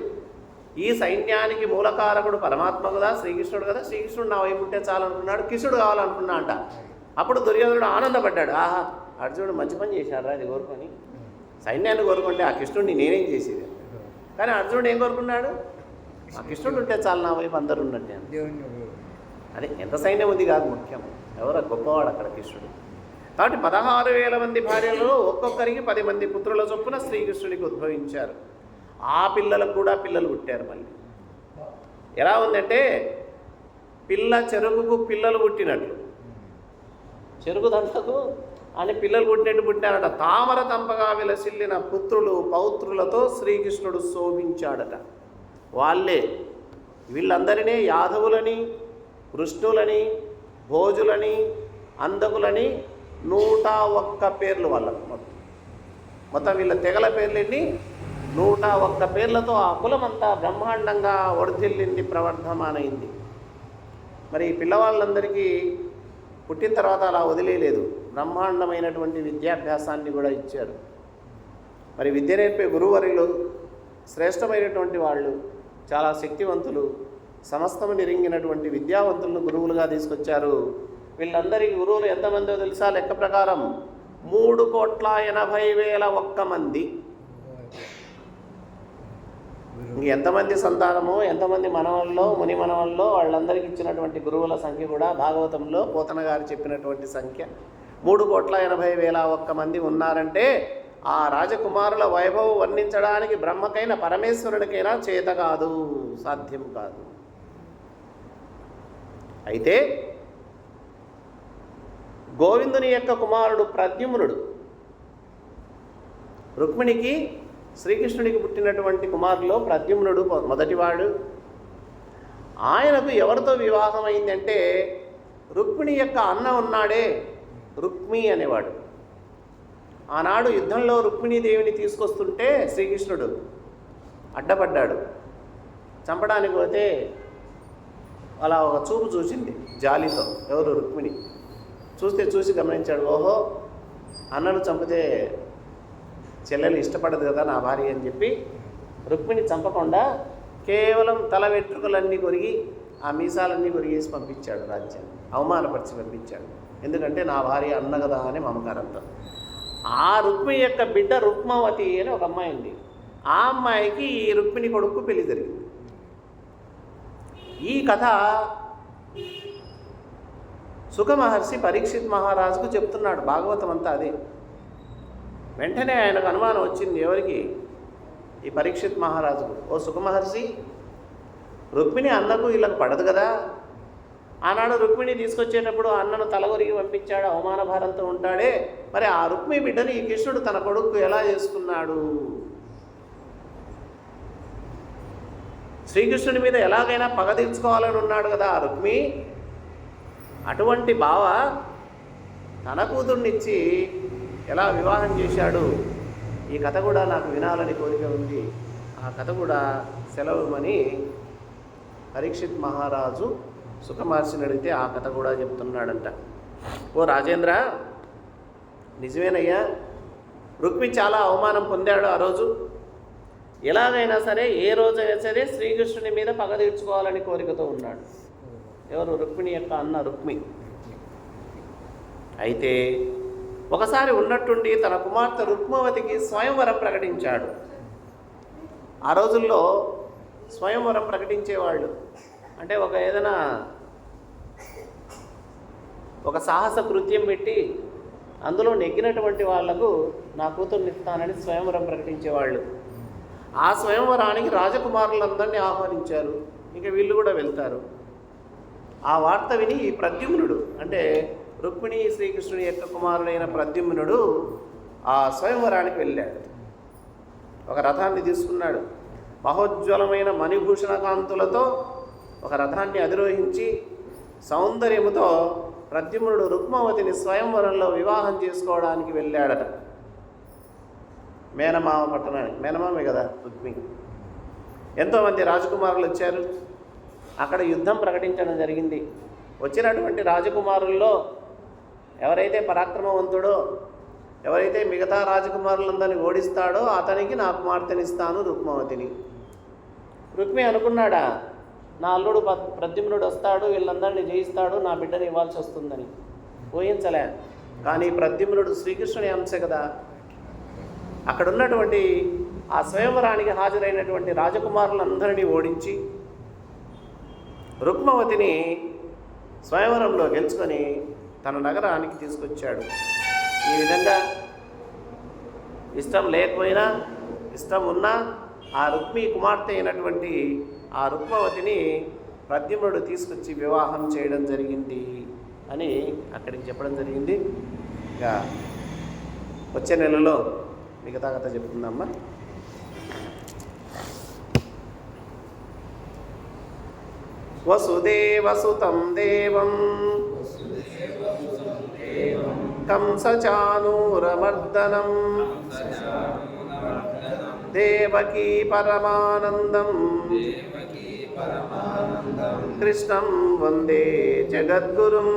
ఈ సైన్యానికి మూలకారకుడు పరమాత్మ కదా, శ్రీకృష్ణుడు కదా, శ్రీకృష్ణుడు నా వైపు ఉంటే చాలనుకున్నాడు, కృష్ణుడు కావాలనుకున్నా అంట. అప్పుడు దుర్యోధనుడు ఆనందపడ్డాడు, ఆహా అర్జునుడు మంచి పని చేశాడు రా, అది కోరుకొని. సైన్యాన్ని కోరుకుంటే ఆ కృష్ణుడిని నేనేం చేసేది. కానీ అర్జునుడు ఏం కోరుకున్నాడు? ఆ కృష్ణుడు ఉంటే చాలు నా వైపు అందరూ ఉన్నట్టు. అదే ఎంత సైన్యం ఉంది కాదు ముఖ్యం, ఎవరో గొప్పవాడు అక్కడ కృష్ణుడు. కాబట్టి 16,000 మంది భార్యలలో ఒక్కొక్కరికి 10 మంది పుత్రుల చొప్పున శ్రీకృష్ణుడికి ఉద్భవించారు. ఆ పిల్లలకు కూడా పిల్లలు పుట్టారు. మళ్ళీ ఎలా ఉందంటే, పిల్ల చెరుకుకు పిల్లలు పుట్టినట్లు, చెరుకు దండకు అని పిల్లలు పుట్టినట్టు పుట్టినారట. తామర తంపగా విలసిల్లిన పుత్రులు పౌత్రులతో శ్రీకృష్ణుడు శోభించాడట. వాళ్ళే వీళ్ళందరినీ యాదవులని, కృష్ణులని, భోజులని, అందకులని 101 పేర్లు వాళ్ళకు. మొత్తం వీళ్ళ తెగల పేర్లన్నీ 101 పేర్లతో ఆ కులమంతా బ్రహ్మాండంగా వర్ధిల్లింది, ప్రవర్ధమానైంది. మరి ఈ పిల్లవాళ్ళందరికీ పుట్టిన తర్వాత అలా వదిలేయలేదు, బ్రహ్మాండమైనటువంటి విద్యాభ్యాసాన్ని కూడా ఇచ్చారు. మరి విద్య నేర్పే గురువరులు శ్రేష్టమైనటువంటి వాళ్ళు, చాలా శక్తివంతులు, సమస్తము నిరింగినటువంటి విద్యావంతులను గురువులుగా తీసుకొచ్చారు. వీళ్ళందరికీ గురువులు ఎంతమందో తెలుసా? లెక్క ప్రకారం 3,80,001 మంది. ఎంతమంది సంతానమో, ఎంతమంది మనవల్లో, ముని మనవల్లో, వాళ్ళందరికీ ఇచ్చినటువంటి గురువుల సంఖ్య కూడా భాగవతంలో పోతన గారు చెప్పినటువంటి సంఖ్య 3,80,001 మంది ఉన్నారంటే, ఆ రాజకుమారుల వైభవం వర్ణించడానికి బ్రహ్మకైనా పరమేశ్వరుడికైనా చేత కాదు, సాధ్యం కాదు. అయితే గోవిందుని యొక్క కుమారుడు ప్రద్యుమ్నుడు, రుక్మిణికి శ్రీకృష్ణుడికి పుట్టినటువంటి కుమారులో ప్రద్యుమ్నుడు మొదటివాడు. ఆయనకు ఎవరితో వివాహం అయిందంటే, రుక్మిణి యొక్క అన్న ఉన్నాడే రుక్మి అనేవాడు. ఆనాడు యుద్ధంలో రుక్మిణీదేవిని తీసుకొస్తుంటే శ్రీకృష్ణుడు అడ్డపడ్డాడు. చంపడానికి పోతే అలా ఒక చూపు చూసింది జాలితో, ఎవరు? రుక్మిణి. చూసి గమనించాడు, ఓహో అన్నను చంపితే చెల్లెలు ఇష్టపడదు కదా నా భార్య అని చెప్పి రుక్మిణి చంపకుండా కేవలం తల వెంట్రుకలన్నీ కొరిగి ఆ మీసాలన్నీ కొరిగేసి పంపించాడు రాజ్యాన్ని, అవమానపరిచి పంపించాడు. ఎందుకంటే నా భార్య అన్న కదా అని మమకారంతో. ఆ రుక్మిణి యొక్క బిడ్డ రుక్మావతి అని ఒక అమ్మాయి ఉంది. ఆ అమ్మాయికి ఈ రుక్మిణి కొడుకు పెళ్లి జరిగింది. ఈ కథ సుఖ మహర్షి పరీక్షిత్ మహారాజుకు చెప్తున్నాడు. భాగవతం అంతా అదే. వెంటనే ఆయనకు అనుమానం వచ్చింది. ఎవరికి? ఈ పరీక్షిత్ మహారాజుకు. ఓ సుఖ మహర్షి, రుక్మిణి అన్నకు వీళ్ళకు పడదు కదా. ఆనాడు రుక్మిణి తీసుకొచ్చేటప్పుడు అన్నను తలగొరిగి పంపించాడు, అవమాన భారంతో ఉంటాడే. మరి ఆ రుక్మిణి బిడ్డని ఈ కృష్ణుడు తన కొడుకు ఎలా చేసుకున్నాడు? శ్రీకృష్ణుడి మీద ఎలాగైనా పగ తీర్చుకోవాలని ఉన్నాడు కదా ఆ రుక్మి. అటువంటి బావ తన కూతుర్నిచ్చి ఎలా వివాహం చేశాడు? ఈ కథ కూడా నాకు వినాలని కోరిక ఉంది, ఆ కథ కూడా సెలవుమని పరీక్షిత్ మహారాజు సుఖ మహర్షిని అడిగితే ఆ కథ కూడా చెప్తున్నాడంట. ఓ రాజేంద్ర, నిజమేనయ్యా, రుక్మి చాలా అవమానం పొందాడు ఆ రోజు. ఎలాగైనా సరే, ఏ రోజైనా సరే శ్రీకృష్ణుని మీద పగ తీర్చుకోవాలని కోరికతో ఉన్నాడు. ఎవరు? రుక్మిణి యొక్క అన్న రుక్మి. అయితే ఒకసారి ఉన్నట్టుండి తన కుమార్తె రుక్మవతికి స్వయంవరం ప్రకటించాడు. ఆ రోజుల్లో స్వయంవరం ప్రకటించేవాళ్ళు అంటే ఏదైనా ఒక సాహస కృత్యం పెట్టి అందులో నెగ్గినటువంటి వాళ్లకు నా కూతుర్ని ఇస్తానని స్వయంవరం ప్రకటించేవాళ్ళు. ఆ స్వయంవరానికి రాజకుమారులందరినీ ఆహ్వానించారు. ఇంకా వీళ్ళు కూడా వెళ్తారు. ఆ వార్త విని ఈ ప్రద్యుమ్నుడు, అంటే రుక్మిణి శ్రీకృష్ణుని యొక్క కుమారుడైన ప్రద్యుమ్నుడు ఆ స్వయంవరానికి వెళ్ళాడు. ఒక రథాన్ని తీసుకున్నాడు. మహోజ్వలమైన మణిభూషణ కాంతులతో ఒక రథాన్ని అధిరోహించి సౌందర్యముతో ప్రద్యుమ్నుడు రుక్మావతిని స్వయంవరంలో వివాహం చేసుకోవడానికి వెళ్ళాడట. మేనమామ పట్టణానికి, మేనమామే కదా రుక్మిణి. ఎంతోమంది రాజకుమారులు వచ్చారు. అక్కడ యుద్ధం ప్రకటించడం జరిగింది. వచ్చినటువంటి రాజకుమారుల్లో ఎవరైతే పరాక్రమవంతుడో, ఎవరైతే మిగతా రాజకుమారులందరినీ ఓడిస్తాడో అతనికి నా కుమార్తెనిస్తాను రుక్మావతిని. రుక్మి అనుకున్నాడా, నా అల్లుడు ప్రద్యుమ్నుడు వస్తాడు, వీళ్ళందరినీ జయిస్తాడు, నా బిడ్డని ఇవ్వాల్సి వస్తుందని. ఊహించలే. కానీ ప్రద్యుమ్నుడు శ్రీకృష్ణుని అంశ కదా. అక్కడ ఉన్నటువంటి ఆ స్వయంవరానికి హాజరైనటువంటి రాజకుమారులందరినీ ఓడించి రుక్మావతిని స్వయంవరంలో గెలుచుకొని తన నగరానికి తీసుకొచ్చాడు. ఈ విధంగా ఇష్టం లేకపోయినా ఇష్టం ఉన్నా ఆ రుక్మి కుమార్తె అయినటువంటి ఆ రుక్మావతిని ప్రద్యుమ్నుడు తీసుకొచ్చి వివాహం చేయడం జరిగింది అని అక్కడికి చెప్పడం జరిగింది. ఇక వచ్చే నెలలో మిగతా కథ చెప్తుందమ్మా. వసుదేవసుతం దేవం కంసచానూరమర్దనం దేవకీ పరమానందం కృష్ణం వందే జగద్గురుం.